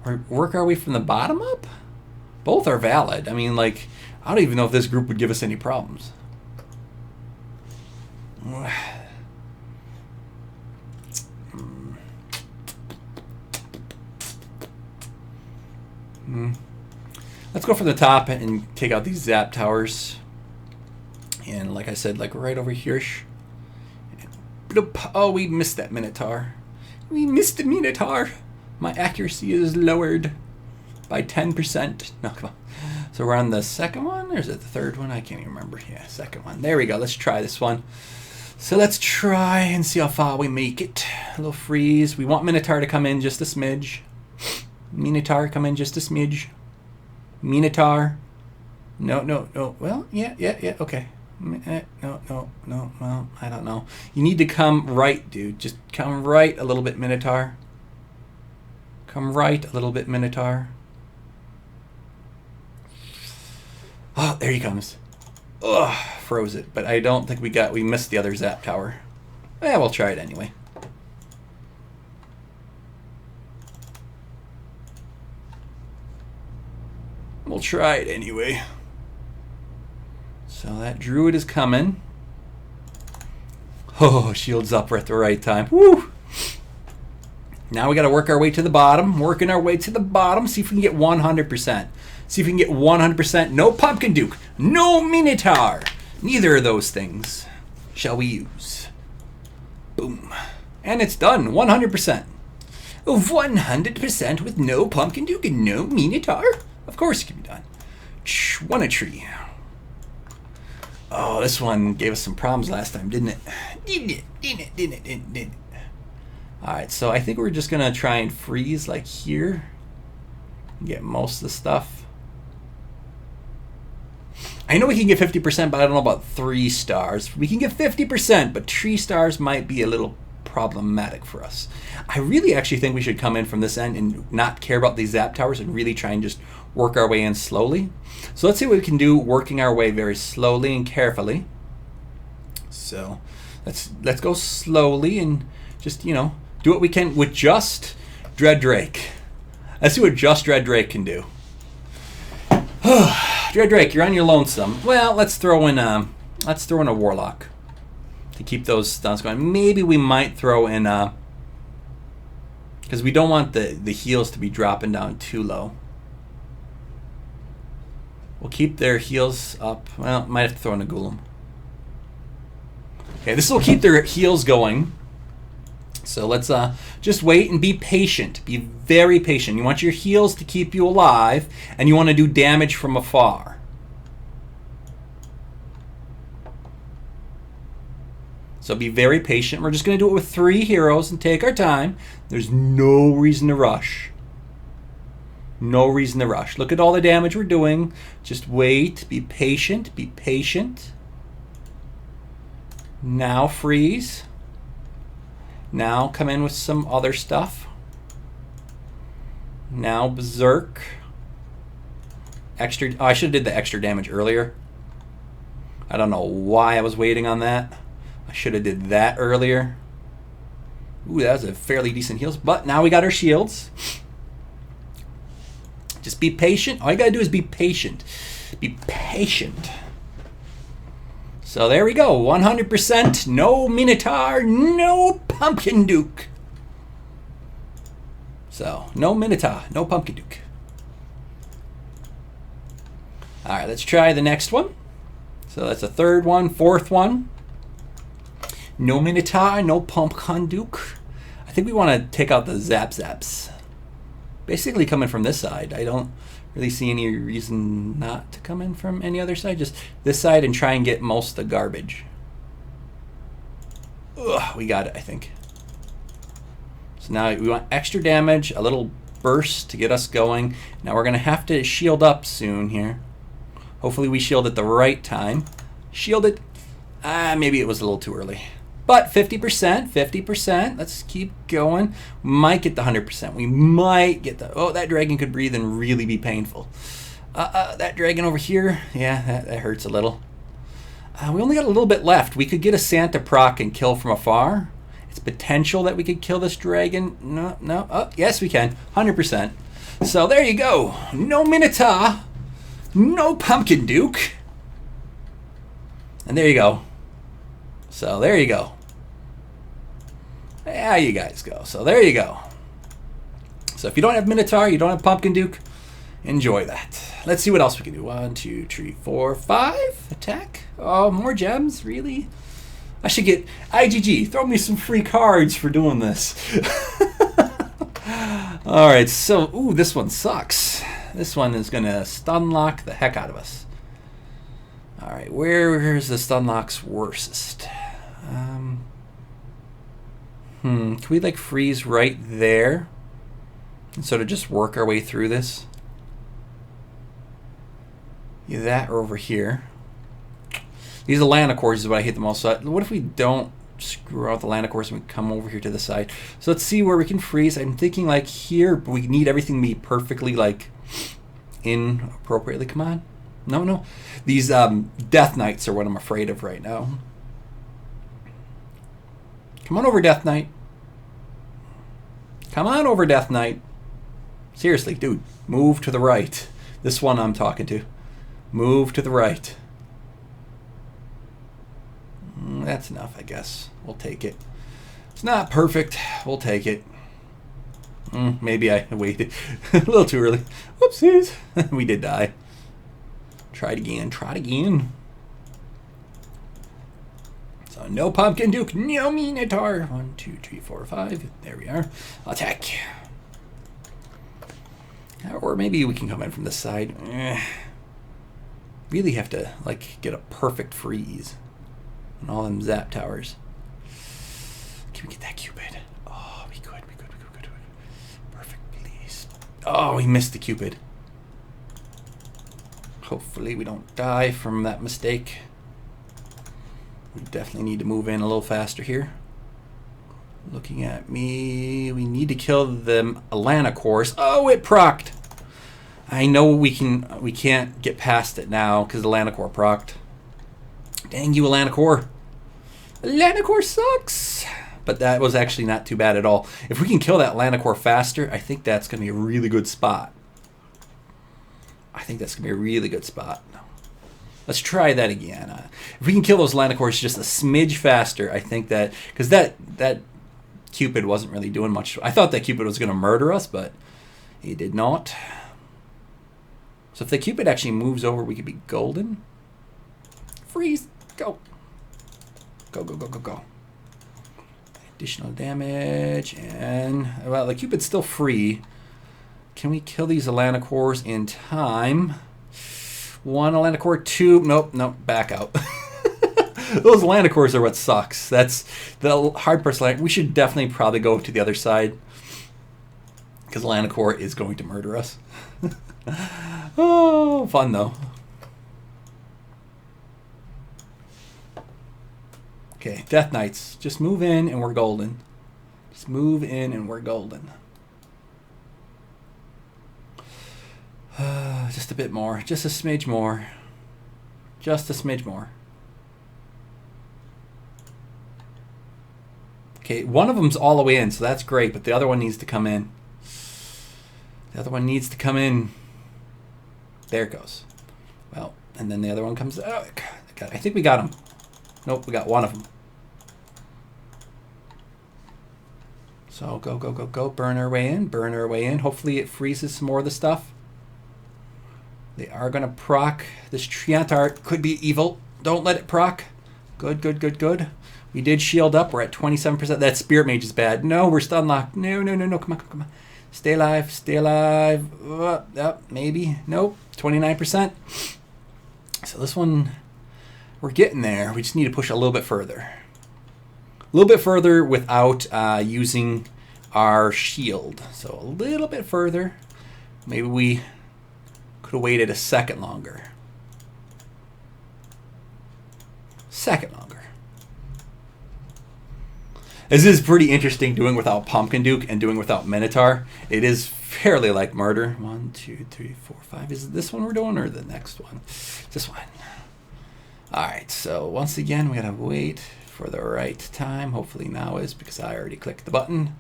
Or work our way from the bottom up? Both are valid. I mean, I don't even know if this group would give us any problems. Let's go from the top and take out these zap towers. And like I said, right over here. Oh, we missed that Minotaur. We missed the Minotaur. My accuracy is lowered by 10%. No, come on. So we're on the second one, or is it the third one? I can't even remember. Yeah, second one. There we go. Let's try this one. So let's try and see how far we make it. A little freeze. We want Minotaur to come in just a smidge. Minotaur, come in just a smidge. Minotaur. No. Well, yeah, okay. No. Well, I don't know. You need to come right, dude. Just come right a little bit, Minotaur. Come right a little bit, Minotaur. Oh, there he comes. Ugh, froze it. But I don't think we missed the other zap tower. Yeah, we'll try it anyway. We'll try it anyway. So that druid is coming. Oh, shields up at the right time. Woo! Now we got to work our way to the bottom. Working our way to the bottom. See if we can get 100%. See if we can get 100%. No Pumpkin Duke. No Minotaur. Neither of those things shall we use. Boom. And it's done. 100%. 100% with no Pumpkin Duke and no Minotaur? Of course it can be done. Won a tree. Oh, this one gave us some problems last time, didn't it? Didn't it? Alright, so I think we're just going to try and freeze here. Get most of the stuff. I know we can get 50%, but I don't know about 3 stars. We can get 50%, but 3 stars might be a little problematic for us. I really actually think we should come in from this end and not care about these zap towers and really try and just work our way in slowly. So let's see what we can do working our way very slowly and carefully. So let's go slowly and just, do what we can with just Dread Drake. Let's see what just Dread Drake can do. Dread Drake, you're on your lonesome. Well, let's throw in a Warlock to keep those stuns going. Maybe we might throw in because we don't want the heals to be dropping down too low. We'll keep their heals up. Well, might have to throw in a Golem. Okay, this will keep their heals going. So let's just wait and be patient. Be very patient. You want your heals to keep you alive, and you want to do damage from afar. So be very patient. We're just going to do it with 3 heroes and take our time. There's no reason to rush. No reason to rush. Look at all the damage we're doing. Just wait. Be patient. Be patient. Now freeze. Now come in with some other stuff. Now berserk. Extra. Oh, I should have did the extra damage earlier. I don't know why I was waiting on that. I should have did that earlier. Ooh, that was a fairly decent heals. But now we got our shields. Just be patient. All you gotta do is be patient. Be patient. So there we go. 100%. No Minotaur. No Pumpkin Duke. So no Minotaur. No Pumpkin Duke. All right, let's try the next one. So that's the 3rd one, 4th one. No Minotaur. No Pumpkin Duke. I think we want to take out the Zaps. Basically coming from this side. I don't really see any reason not to come in from any other side. Just this side and try and get most of the garbage. Ugh, we got it, I think. So now we want extra damage, a little burst to get us going. Now we're going to have to shield up soon here. Hopefully we shield at the right time. Shield it. Maybe it was a little too early. But 50%, 50%. Let's keep going. We might get the 100%. We might get the... Oh, that dragon could breathe and really be painful. That dragon over here, yeah, that hurts a little. We only got a little bit left. We could get a Santa proc and kill from afar. It's potential that we could kill this dragon. No. Oh, yes, we can. 100%. So there you go. No Minotaur. No Pumpkin Duke. And there you go. So there you go. There you guys go. So there you go. So if you don't have Minotaur, you don't have Pumpkin Duke, enjoy that. Let's see what else we can do. 1, 2, 3, 4, 5. Attack. Oh, more gems? Really? I should get IGG. Throw me some free cards for doing this. All right. So, ooh, this one sucks. This one is going to stun lock the heck out of us. All right. Where's the stun lock's worstest? Can we like freeze right there and sort of just work our way through this? Either that or over here. These Atlanticores is what I hate the most. So what if we don't screw out the Atlanticores and we come over here to the side? So let's see where we can freeze. I'm thinking like here, but we need everything to be perfectly like in appropriately. Come on. No. These Death Knights are what I'm afraid of right now. Come on over, Death Knight. Come on over, Death Knight. Seriously, dude, move to the right. This one I'm talking to. Move to the right. That's enough, I guess. We'll take it. It's not perfect. We'll take it. Maybe I waited a little too early. Whoopsies. We did die. Try it again. Try it again. So no Pumpkin Duke, no Minotaur. 1, 2, 3, 4, 5. There we are. Attack. Or maybe we can come in from this side. Really have to like get a perfect freeze on all them zap towers. Can we get that Cupid? Oh, we could. Perfect, please. Oh, we missed the Cupid. Hopefully we don't die from that mistake. We definitely need to move in a little faster here. Looking at me, we need to kill the Atlanticores. Oh, it procced. I know we can't get past it now because the Atlanticore procced. Dang you, Atlanticore. Atlanticore sucks. But that was actually not too bad at all. If we can kill that Atlanticore faster, I think that's going to be a really good spot. Let's try that again. If we can kill those Atlanticores just a smidge faster, I think that... Because that Cupid wasn't really doing much. I thought that Cupid was going to murder us, but he did not. So if the Cupid actually moves over, we could be golden. Freeze. Go. Go, go, go, go, go. Additional damage, and well, the Cupid's still free. Can we kill these Elanocores in time? 1 Elanocore, 2. Nope, nope, back out. Those Elanocores are what sucks. That's the hard person. We should definitely probably go to the other side, because Elanocore is going to murder us. Oh, fun though. Okay, Death Knights. Just move in and we're golden. Just move in and we're golden. Just a bit more. Just a smidge more. Just a smidge more. Okay, one of them's all the way in, so that's great, but the other one needs to come in. The other one needs to come in. There it goes. Well, and then the other one comes. Oh, God, I think we got him. Nope, we got one of them. So go, go, go, go. Burn our way in. Burn our way in. Hopefully it freezes some more of the stuff. They are going to proc. This Triantart could be evil. Don't let it proc. Good, good, good, good. We did shield up. We're at 27%. That Spirit Mage is bad. No, we're still unlocked. No, no, no, no. Come on, come on, come on. Stay alive. Stay alive. Maybe. Nope. 29%. So this one, we're getting there. We just need to push a little bit further. A little bit further without using our shield. So a little bit further. Maybe we could have waited a second longer. Second longer. This is pretty interesting doing without Pumpkin Duke and doing without Minotaur. It is fairly like murder. 1, 2, 3, 4, 5. Is it this one we're doing or the next one? This one. Alright, so once again we gotta wait for the right time. Hopefully now is, because I already clicked the button.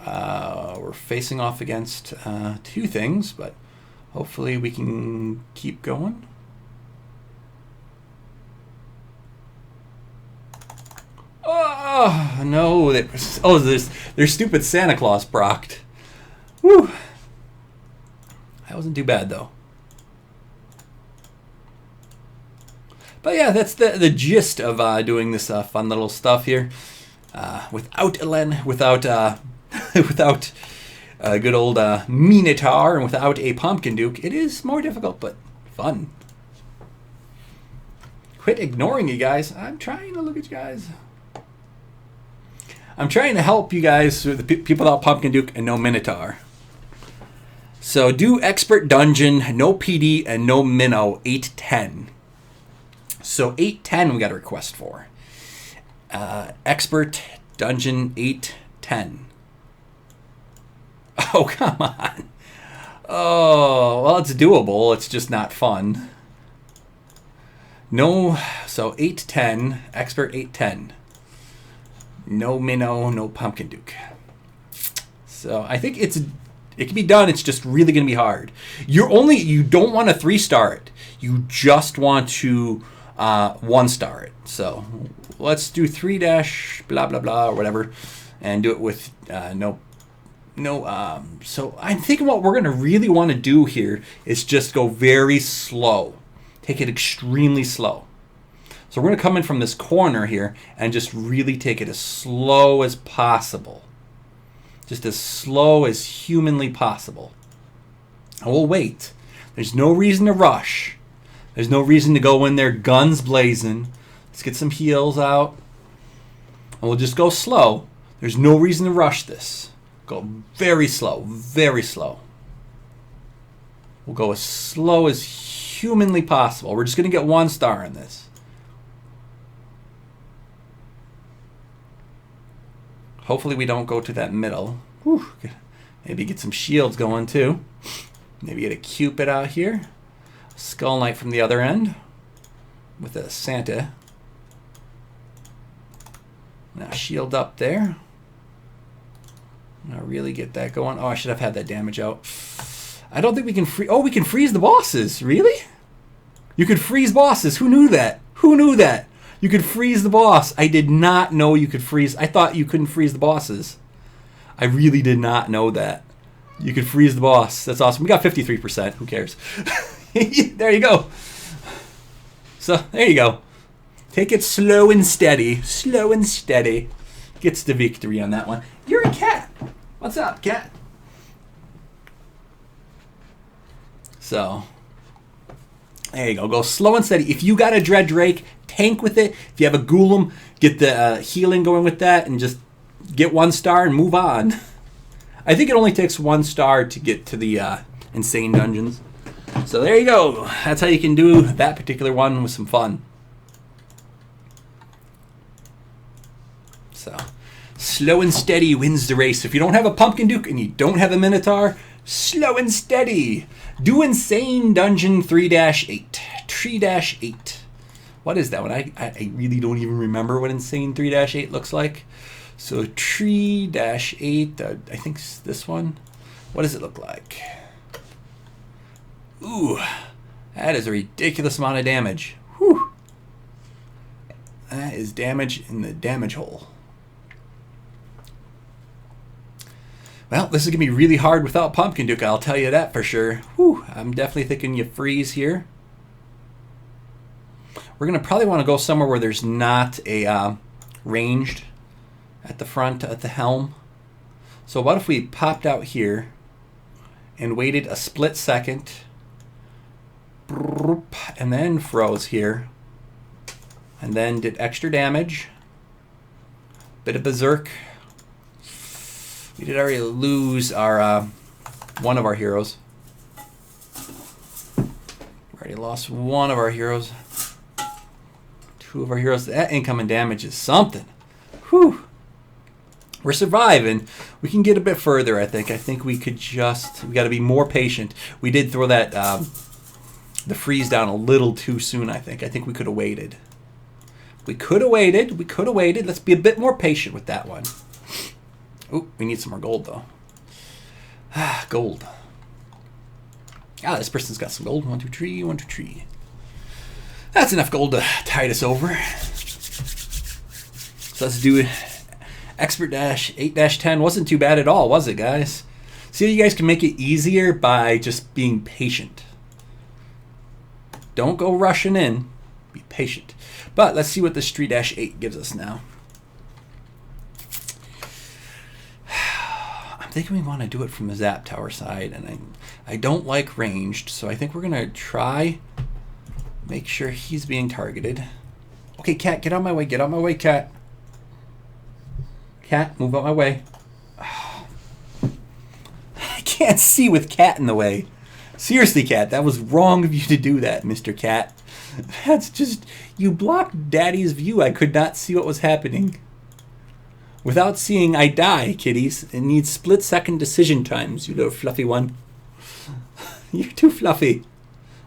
We're facing off against 2 things, but hopefully we can keep going. Oh no! Their stupid Santa Claus procced. Woo! That wasn't too bad though. But yeah, that's the gist of doing this fun little stuff here. Without without good old Minotaur and without a Pumpkin Duke, it is more difficult but fun. Quit ignoring you guys. I'm trying to look at you guys. I'm trying to help you guys, the people without Pumpkin Duke and no Minotaur. So do Expert Dungeon, no PD, and no Mino, 810. So 810 we got a request for. Expert Dungeon 810. Oh, come on. Oh, well, it's doable. It's just not fun. No, so 810, Expert 810. No Mino, no Pumpkin Duke. So I think it can be done. It's just really going to be hard. You don't want to 3-star it. You just want to 1-star it. So let's do 3 dash blah blah blah or whatever, and do it with no. So I'm thinking what we're going to really want to do here is just go very slow. Take it extremely slow. So we're going to come in from this corner here and just really take it as slow as possible. Just as slow as humanly possible. And we'll wait. There's no reason to rush. There's no reason to go in there guns blazing. Let's get some heals out. And we'll just go slow. There's no reason to rush this. Go very slow, very slow. We'll go as slow as humanly possible. We're just going to get 1 star in this. Hopefully we don't go to that middle. Whew. Maybe get some shields going too. Maybe get a Cupid out here. Skull Knight from the other end. With a Santa. Now shield up there. Now really get that going. Oh, I should have had that damage out. I don't think we can freeze. Oh, we can freeze the bosses. Really? You could freeze bosses. Who knew that? Who knew that? You could freeze the boss. I did not know you could freeze. I thought you couldn't freeze the bosses. I really did not know that. You could freeze the boss. That's awesome. We got 53%. Who cares? There you go. So, there you go. Take it slow and steady. Slow and steady. Gets the victory on that one. You're a cat. What's up, cat? So, there you go. Go slow and steady. If you got a Dread Drake, tank with it. If you have a Golem, get the healing going with that and just get 1 star and move on. I think it only takes 1 star to get to the insane dungeons. So there you go. That's how you can do that particular one with some fun. So, slow and steady wins the race. If you don't have a Pumpkin Duke and you don't have a Minotaur, slow and steady. Do Insane Dungeon 3-8. 3-8. What is that one? I really don't even remember what Insane 3-8 looks like. So 3-8, I think this one. What does it look like? Ooh, that is a ridiculous amount of damage. Whew. That is damage in the damage hole. Well, this is going to be really hard without Pumpkin Duke, I'll tell you that for sure. Whew, I'm definitely thinking you freeze here. We're going to probably want to go somewhere where there's not a ranged at the front, at the helm. So what if we popped out here and waited a split second and then froze here and then did extra damage, bit of berserk. We did already lose our one of our heroes. We already lost one of our heroes. 2 of our heroes. That incoming damage is something. Whew. We're surviving. We can get a bit further, I think. I think we could just... we got to be more patient. We did throw that the freeze down a little too soon, I think. I think we could have waited. We could have waited. We could have waited. Let's be a bit more patient with that one. Oh, we need some more gold, though. Ah, gold. Ah, this person's got some gold. 1, 2, 3, 1, 2, 3. That's enough gold to tide us over. So let's do Expert Dash 8-10. Wasn't too bad at all, was it, guys? See how you guys can make it easier by just being patient. Don't go rushing in. Be patient. But let's see what this 3-8 gives us now. I'm thinking we want to do it from the Zap Tower side, and I don't like ranged, so I think we're going to try make sure he's being targeted. Okay, cat, get out of my way. Get out of my way, cat. Cat, move out my way. Oh. I can't see with cat in the way. Seriously, cat, that was wrong of you to do that, Mr. Cat. That's just... you blocked Daddy's view. I could not see what was happening. Without seeing, I die, kitties. It needs split-second decision times, you little fluffy one. You're too fluffy.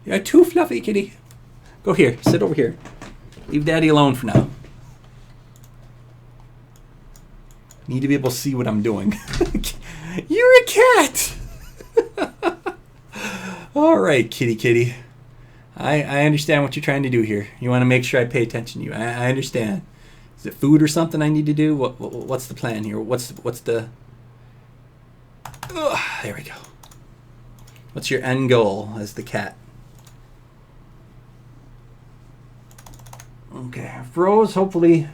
You're too fluffy, kitty. Go here. Sit over here. Leave Daddy alone for now. Need to be able to see what I'm doing. You're a cat! All right, kitty kitty. I understand what you're trying to do here. You want to make sure I pay attention to you. I understand. Is it food or something I need to do? What's the plan here? What's the... Ugh, there we go. What's your end goal as the cat? Okay, froze. Hopefully...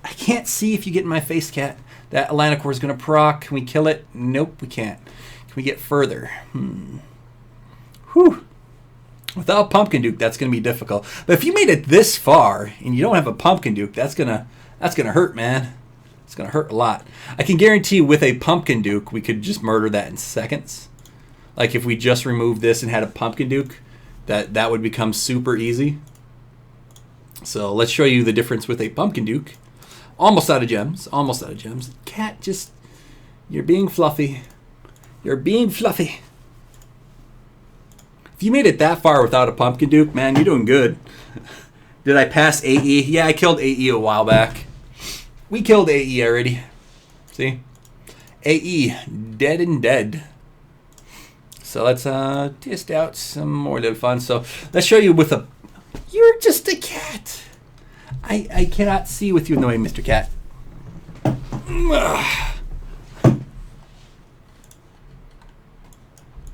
I can't see if you get in my face, cat. That Atlantic War is going to proc. Can we kill it? Nope, we can't. Can we get further? Whew. Without Pumpkin Duke, that's going to be difficult. But if you made it this far and you don't have a Pumpkin Duke, that's gonna hurt, man. It's going to hurt a lot. I can guarantee with a Pumpkin Duke, we could just murder that in seconds. Like if we just removed this and had a Pumpkin Duke, that would become super easy. So let's show you the difference with a Pumpkin Duke. Almost out of gems. Almost out of gems. Cat, just... you're being fluffy. You're being fluffy. If you made it that far without a Pumpkin Duke, man, you're doing good. Did I pass AE? Yeah, I killed AE a while back. We killed AE already. See? AE, dead and dead. So let's test out some more little fun. So let's show you with a... you're just a cat. I cannot see with you in the way, Mr. Cat.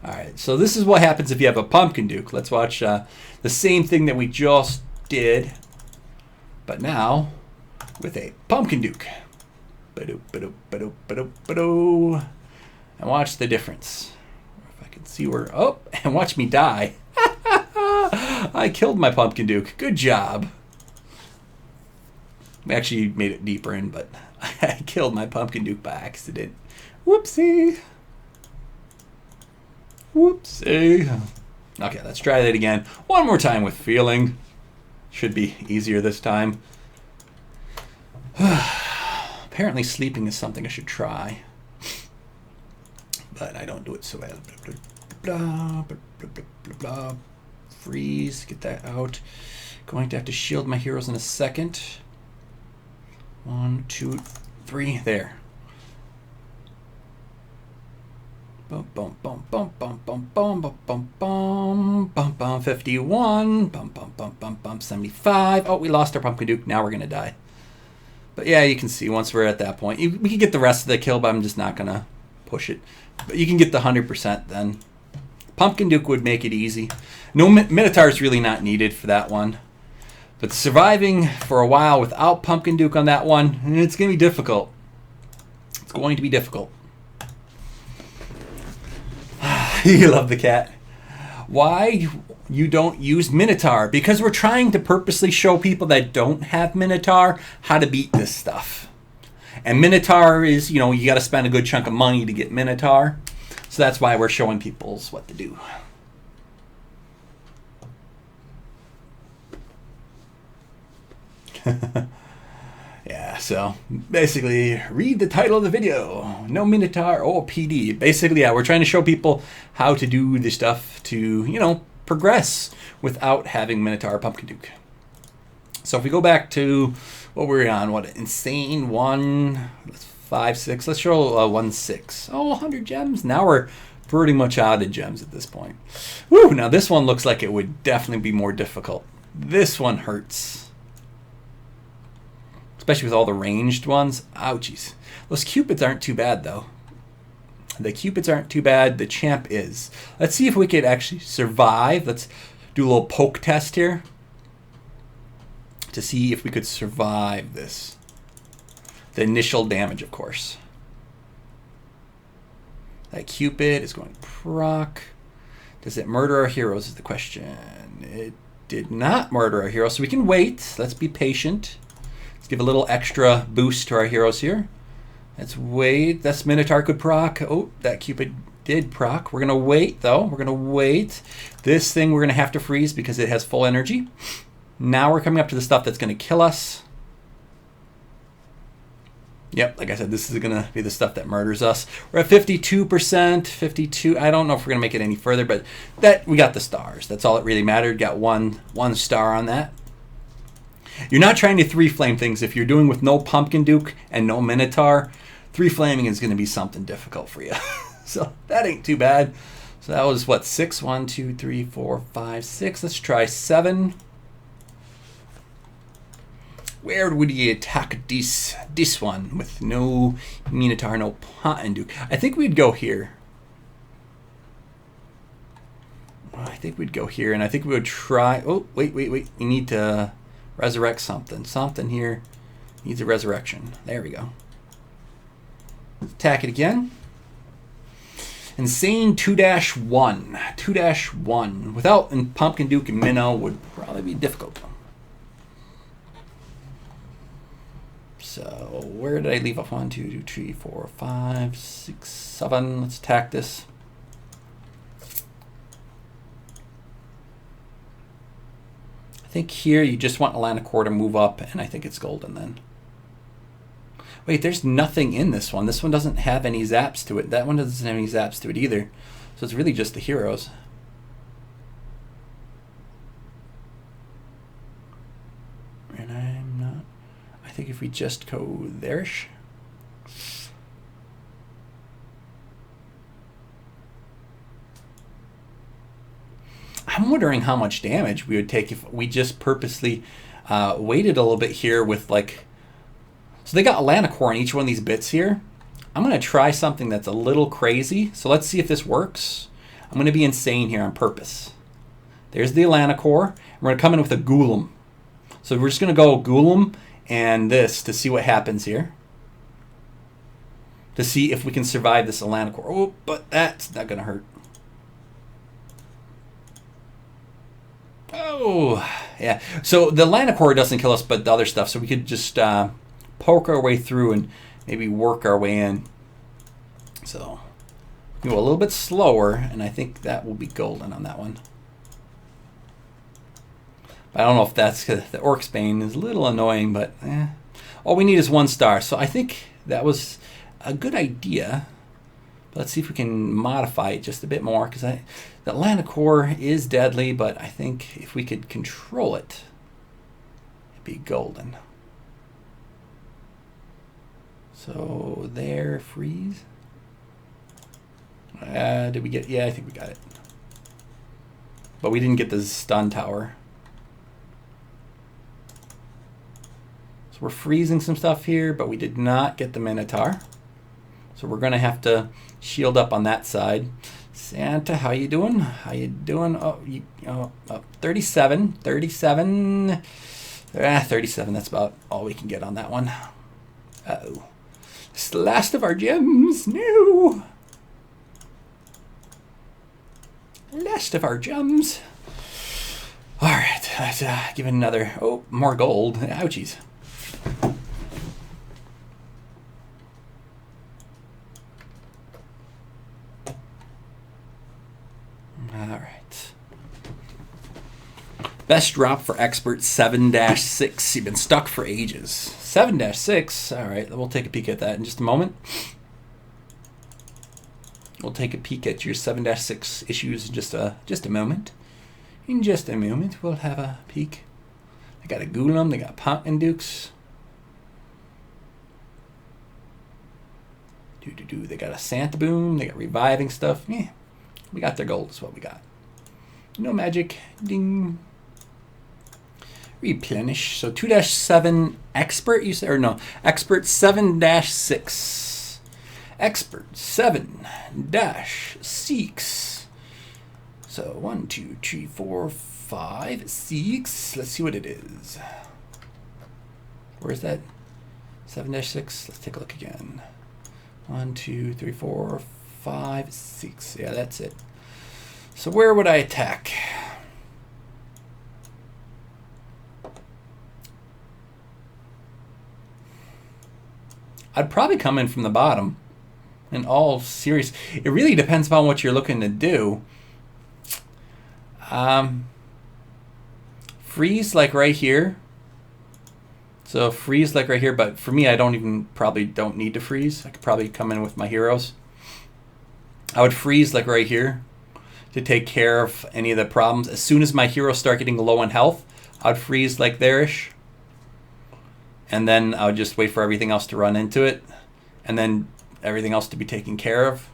Alright, so this is what happens if you have a Pumpkin Duke. Let's watch the same thing that we just did. But now, with a Pumpkin Duke. Ba-do, ba-do, ba-do, ba-do, ba-do. And watch the difference. If I can see where... Oh, and watch me die. I killed my Pumpkin Duke. Good job. We actually made it deeper in, but I killed my Pumpkin Duke by accident. Whoopsie. Whoopsie. Okay, let's try that again. One more time with feeling. Should be easier this time. Apparently sleeping is something I should try. But I don't do it so well. Blah, blah, blah, blah, blah, blah, blah. Freeze, get that out. Going to have to shield my heroes in a second. 1, 2, 3, there. Bum bum bum bum bum bum bum bum bum bum bum bum 51 bum bum bum bum bum 75. Oh, we lost our Pumpkin Duke. Now we're gonna die. But yeah, you can see once we're at that point, we can get the rest of the kill, but I'm just not gonna push it. But you can get the 100% then. Pumpkin Duke would make it easy. No Minotaur is really not needed for that one. But surviving for a while without Pumpkin Duke on that one, it's gonna be difficult. It's going to be difficult. You love the cat. Why you don't use Minotaur? Because we're trying to purposely show people that don't have Minotaur how to beat this stuff. And Minotaur is, you got to spend a good chunk of money to get Minotaur. So that's why we're showing people what to do. Yeah, so basically, read the title of the video. No Minotaur or PD. Basically, yeah, we're trying to show people how to do the stuff to, progress without having Minotaur or Pumpkin Duke. So if we go back to what we were on, insane 1, 5, 6. Let's show 1, 6. Oh, 100 gems. Now we're pretty much out of gems at this point. Woo! Now this one looks like it would definitely be more difficult. This one hurts. Especially with all the ranged ones. Ouchies. Those Cupids aren't too bad, though. The Cupids aren't too bad. The Champ is. Let's see if we could actually survive. Let's do a little poke test here to see if we could survive this. The initial damage, of course. That Cupid is going to proc. Does it murder our heroes is the question. It did not murder our heroes, so we can wait. Let's be patient. Give a little extra boost to our heroes here. Let's wait. That's Minotaur could proc. Oh, that Cupid did proc. We're going to wait, though. We're going to wait. This thing we're going to have to freeze because it has full energy. Now we're coming up to the stuff that's going to kill us. Yep, like I said, this is going to be the stuff that murders us. We're at 52%, 52. I don't know if we're going to make it any further, but we got the stars. That's all that really mattered. Got one star on that. You're not trying to 3-flame things. If you're doing with no Pumpkin Duke and no Minotaur, 3-flaming is going to be something difficult for you. So that ain't too bad. So that was what, 6? 1, 2, 3, 4, 5, 6. Let's try 7. Where would you attack this one with no Minotaur, no Pumpkin Duke? I think we'd go here. I think we'd go here, and I think we would try... Oh, wait. We need to... resurrect something. Something here needs a resurrection. There we go. Attack it again. Insane 2-1. 2-1. Without Pumpkin Duke and Mino would probably be difficult. So where did I leave off? 1, 2, 3, 4, 5, 6, 7. Let's attack this. I think here you just want Atlantic Core to move up, and I think it's golden then. Wait, there's nothing in this one. This one doesn't have any zaps to it. That one doesn't have any zaps to it either. So it's really just the heroes. And I'm not... I think if we just go there-ish... I'm wondering how much damage we would take if we just purposely waited a little bit here with like... So they got Atlantic Core on each one of these bits here. I'm going to try something that's a little crazy. So let's see if this works. I'm going to be insane here on purpose. There's the Atlantic Core. And we're going to come in with a Golem. So we're just going to go Ghoulam and this to see what happens here. To see if we can survive this Atlantic Core. Oh, but that's not going to hurt. Oh, yeah. So the Atlantic Core doesn't kill us, but the other stuff. So we could just poke our way through and maybe work our way in. So go a little bit slower, and I think that will be golden on that one. I don't know if that's because the Orc's Bane is a little annoying, but all we need is 1 star. So I think that was a good idea. But let's see if we can modify it just a bit more, because the Atlantic Core is deadly, but I think if we could control it, it'd be golden. So there, freeze. Did we get? Yeah, I think we got it. But we didn't get the stun tower. So we're freezing some stuff here, but we did not get the Minotaur. So we're going to have to shield up on that side. Santa, how you doing? How you doing? Oh, 37. 37. 37. That's about all we can get on that one. Uh-oh. It's the last of our gems. No. Last of our gems. All right. Let's give it another. Oh, more gold. Ouchies. All right. Best drop for expert 7-6. You've been stuck for ages. 7-6. All right, we'll take a peek at that in just a moment. We'll take a peek at your 7-6 issues in just a moment. In just a moment, we'll have a peek. They got a Ghoulam, they got Pontin Dukes. They got a Santa Boom, they got reviving stuff. Yeah, we got their gold, is what we got. No magic. Ding. Replenish. So 2-7 expert, you say, or no? Expert 7-6. Expert 7-6. So 1, 2, 3, 4, 5, 6. Let's see what it is. Where's that? 7-6. Let's take a look again. 1, 2, 3, 4, 5, 6. Yeah, that's it. So where would I attack? I'd probably come in from the bottom. In all serious, it really depends upon what you're looking to do. Freeze like right here. So freeze like right here, but for me, I probably don't need to freeze. I could probably come in with my heroes. I would freeze like right here to take care of any of the problems. As soon as my heroes start getting low on health, I'd freeze like there-ish. And then I would just wait for everything else to run into it. And then everything else to be taken care of.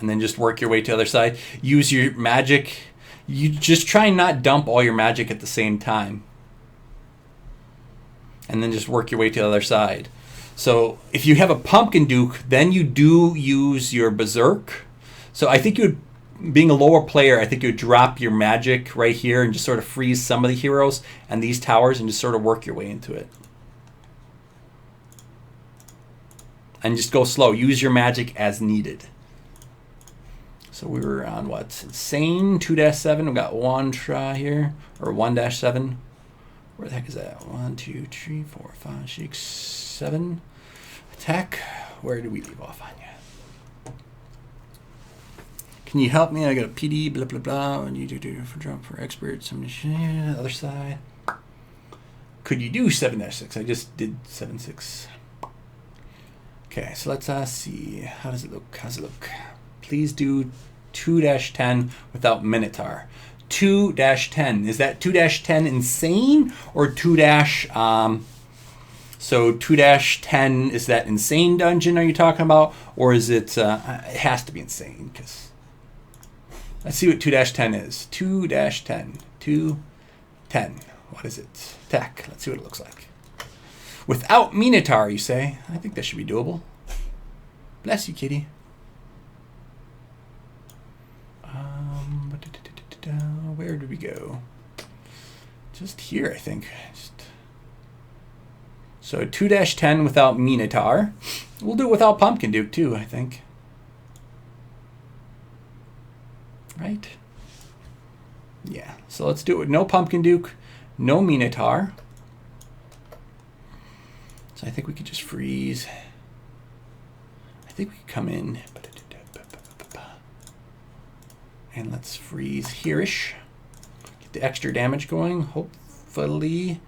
And then just work your way to the other side. Use your magic. You just try and not dump all your magic at the same time. And then just work your way to the other side. So if you have a Pumpkin Duke, then you do use your Berserk. So I think you would, being a lower player, I think you would drop your magic right here and just sort of freeze some of the heroes and these towers and just sort of work your way into it. And just go slow. Use your magic as needed. So we were on what? Insane 2-7. We got 1 try here. Or 1-7. Where the heck is that? 1, 2, 3, 4, 5, 6, 7. Attack. Where do we leave off on you? Can you help me? I got a PD, blah, blah, blah. I need to do for drop for experts. I'm just other side. Could you do 7-6? I just did 7-6. Okay, so let's see. How does it look? How's it look? Please do 2-10 without Minotaur. 2-10. Is that 2-10 insane or 2 so 2-10 is that insane dungeon are you talking about, or is it it has to be insane because let's see what 2-10 is. 2-10. 2-10. What is it? Tech. Let's see what it looks like. Without Minotaur, you say? I think that should be doable. Bless you, kitty. Where did we go? Just here, I think. So 2-10 without Minotaur. We'll do it without Pumpkin Duke too, I think. Right? Yeah, so let's do it with no Pumpkin Duke, no Minotaur. So I think we could just freeze. I think we could come in. And let's freeze here-ish. Get the extra damage going. Hopefully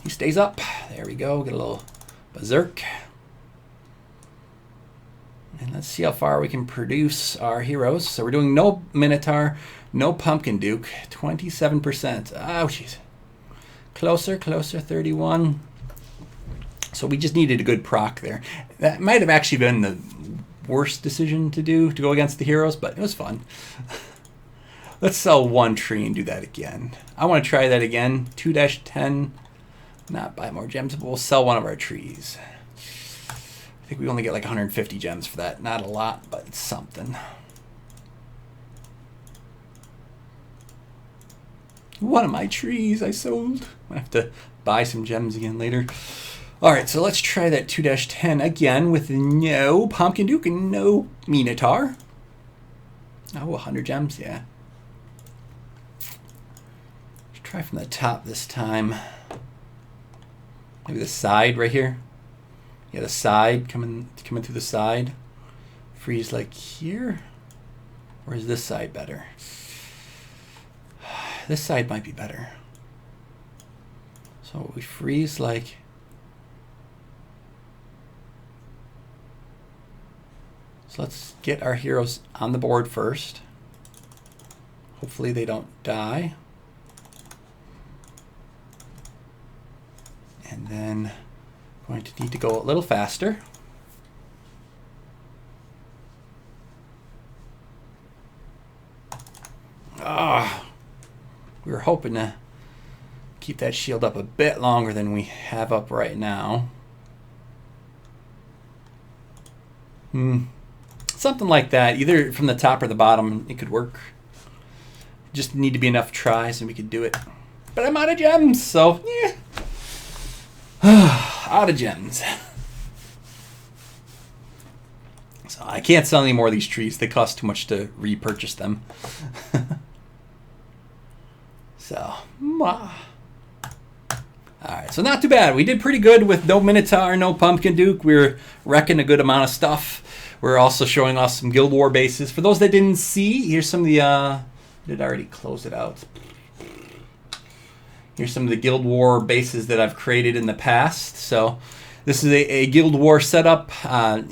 he stays up. There we go. Get a little berserk. And let's see how far we can produce our heroes. So we're doing no Minotaur, no Pumpkin Duke. 27%. Oh, jeez. Closer, 31. So we just needed a good proc there. That might have actually been the worst decision to do, to go against the heroes, but it was fun. Let's sell one tree and do that again. I want to try that again. 2-10. Not buy more gems, but we'll sell one of our trees. I think we only get like 150 gems for that. Not a lot, but it's something. One of my trees I sold. I have to buy some gems again later. All right, so let's try that 2-10 again with no Pumpkin Duke and no Minotaur. Oh, 100 gems, yeah. Let's try from the top this time. Maybe the side right here. Yeah, the side coming through the side. Freeze like here. Or is this side better? This side might be better. So we freeze like. So let's get our heroes on the board first. Hopefully they don't die. And then going to need to go a little faster. We were hoping to keep that shield up a bit longer than we have up right now. Something like that, either from the top or the bottom, it could work. Just need to be enough tries and we could do it. But I'm out of gems, so yeah. Out of gems. So I can't sell any more of these trees. They cost too much to repurchase them. So, alright, so not too bad. We did pretty good with no Minotaur, no Pumpkin Duke. We were wrecking a good amount of stuff. We're also showing off some Guild War bases. For those that didn't see, here's some of the, did I already close it out? Here's some of the Guild War bases that I've created in the past. So this is a Guild War setup,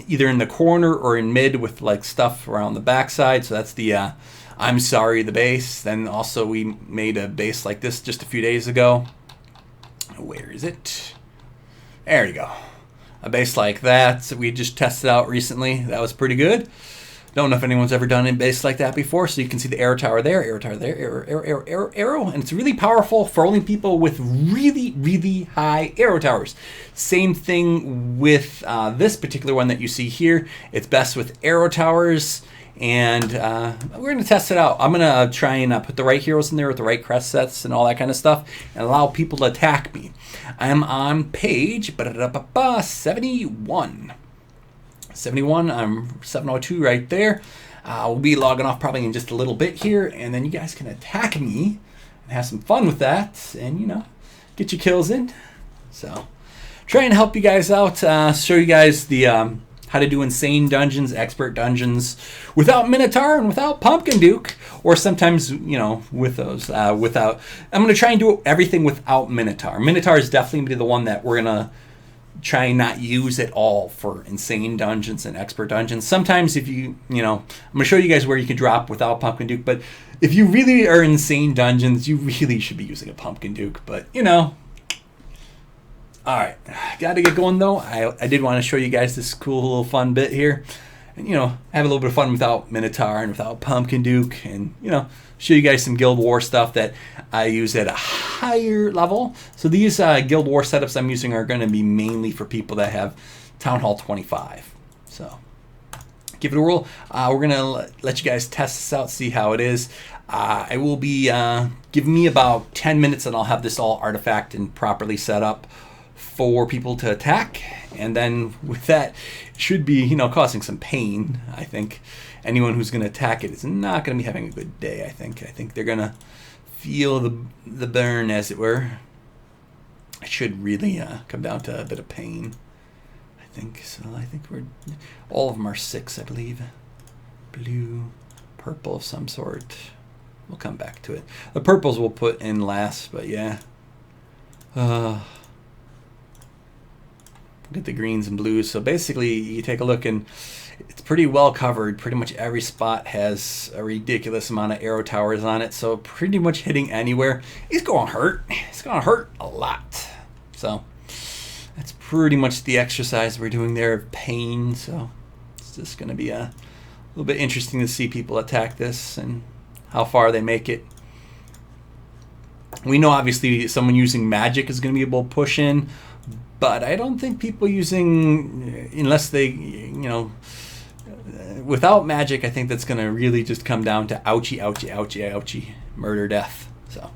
either in the corner or in mid with like stuff around the backside. So that's the I'm sorry, the base. Then also we made a base like this just a few days ago. Where is it? There you go. A base like that. So we just tested out recently. That was pretty good. Don't know if anyone's ever done a base like that before. So you can see the arrow tower there, arrow tower there, arrow. And it's really powerful for only people with really, really high arrow towers. Same thing with this particular one that you see here. It's best with arrow towers. And we're going to test it out. I'm going to try and put the right heroes in there with the right crest sets and all that kind of stuff and allow people to attack me. I'm on page 71. 71, I'm 702 right there. We'll be logging off probably in just a little bit here, and then you guys can attack me and have some fun with that and, you know, get your kills in. So, trying to help you guys out, show you guys the how to do insane dungeons, expert dungeons, without Minotaur and without Pumpkin Duke, or sometimes, you know, with those, without. I'm going to try and do everything without Minotaur. Minotaur is definitely going to be the one that we're going to try and not use at all for insane dungeons and expert dungeons. Sometimes if you know, I'm going to show you guys where you can drop without Pumpkin Duke, but if you really are insane dungeons, you really should be using a Pumpkin Duke, but, you know. Alright, got to get going though. I did want to show you guys this cool little fun bit here. And, you know, have a little bit of fun without Minotaur and without Pumpkin Duke. And, you know, show you guys some Guild War stuff that I use at a higher level. So these Guild War setups I'm using are going to be mainly for people that have Town Hall 25. So, give it a whirl. We're going to let you guys test this out, see how it is. I will be giving me about 10 minutes and I'll have this all artifact and properly set up for people to attack. And then with that, it should be, you know, causing some pain, I think. Anyone who's going to attack it is not going to be having a good day, I think. I think they're going to feel the burn, as it were. It should really come down to a bit of pain, I think. So I think all of them are 6, I believe. Blue, purple of some sort. We'll come back to it. The purples we'll put in last, but yeah. Look at the greens and blues. So basically, you take a look and it's pretty well covered. Pretty much every spot has a ridiculous amount of arrow towers on it. So pretty much hitting anywhere is going to hurt. It's going to hurt a lot. So that's pretty much the exercise we're doing there of pain. So it's just going to be a little bit interesting to see people attack this and how far they make it. We know obviously someone using magic is going to be able to push in, but I don't think people using, unless they, you know, without magic, I think that's going to really just come down to ouchie, ouchie, ouchie, ouchie, murder, death. So,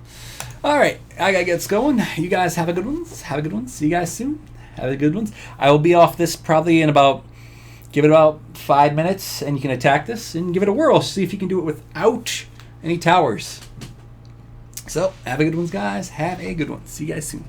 all right, I got to get going. You guys have a good one. Have a good one. See you guys soon. Have a good one. I will be off this probably in about, give it about 5 minutes, and you can attack this and give it a whirl. See if you can do it without any towers. So, have a good one, guys. Have a good one. See you guys soon.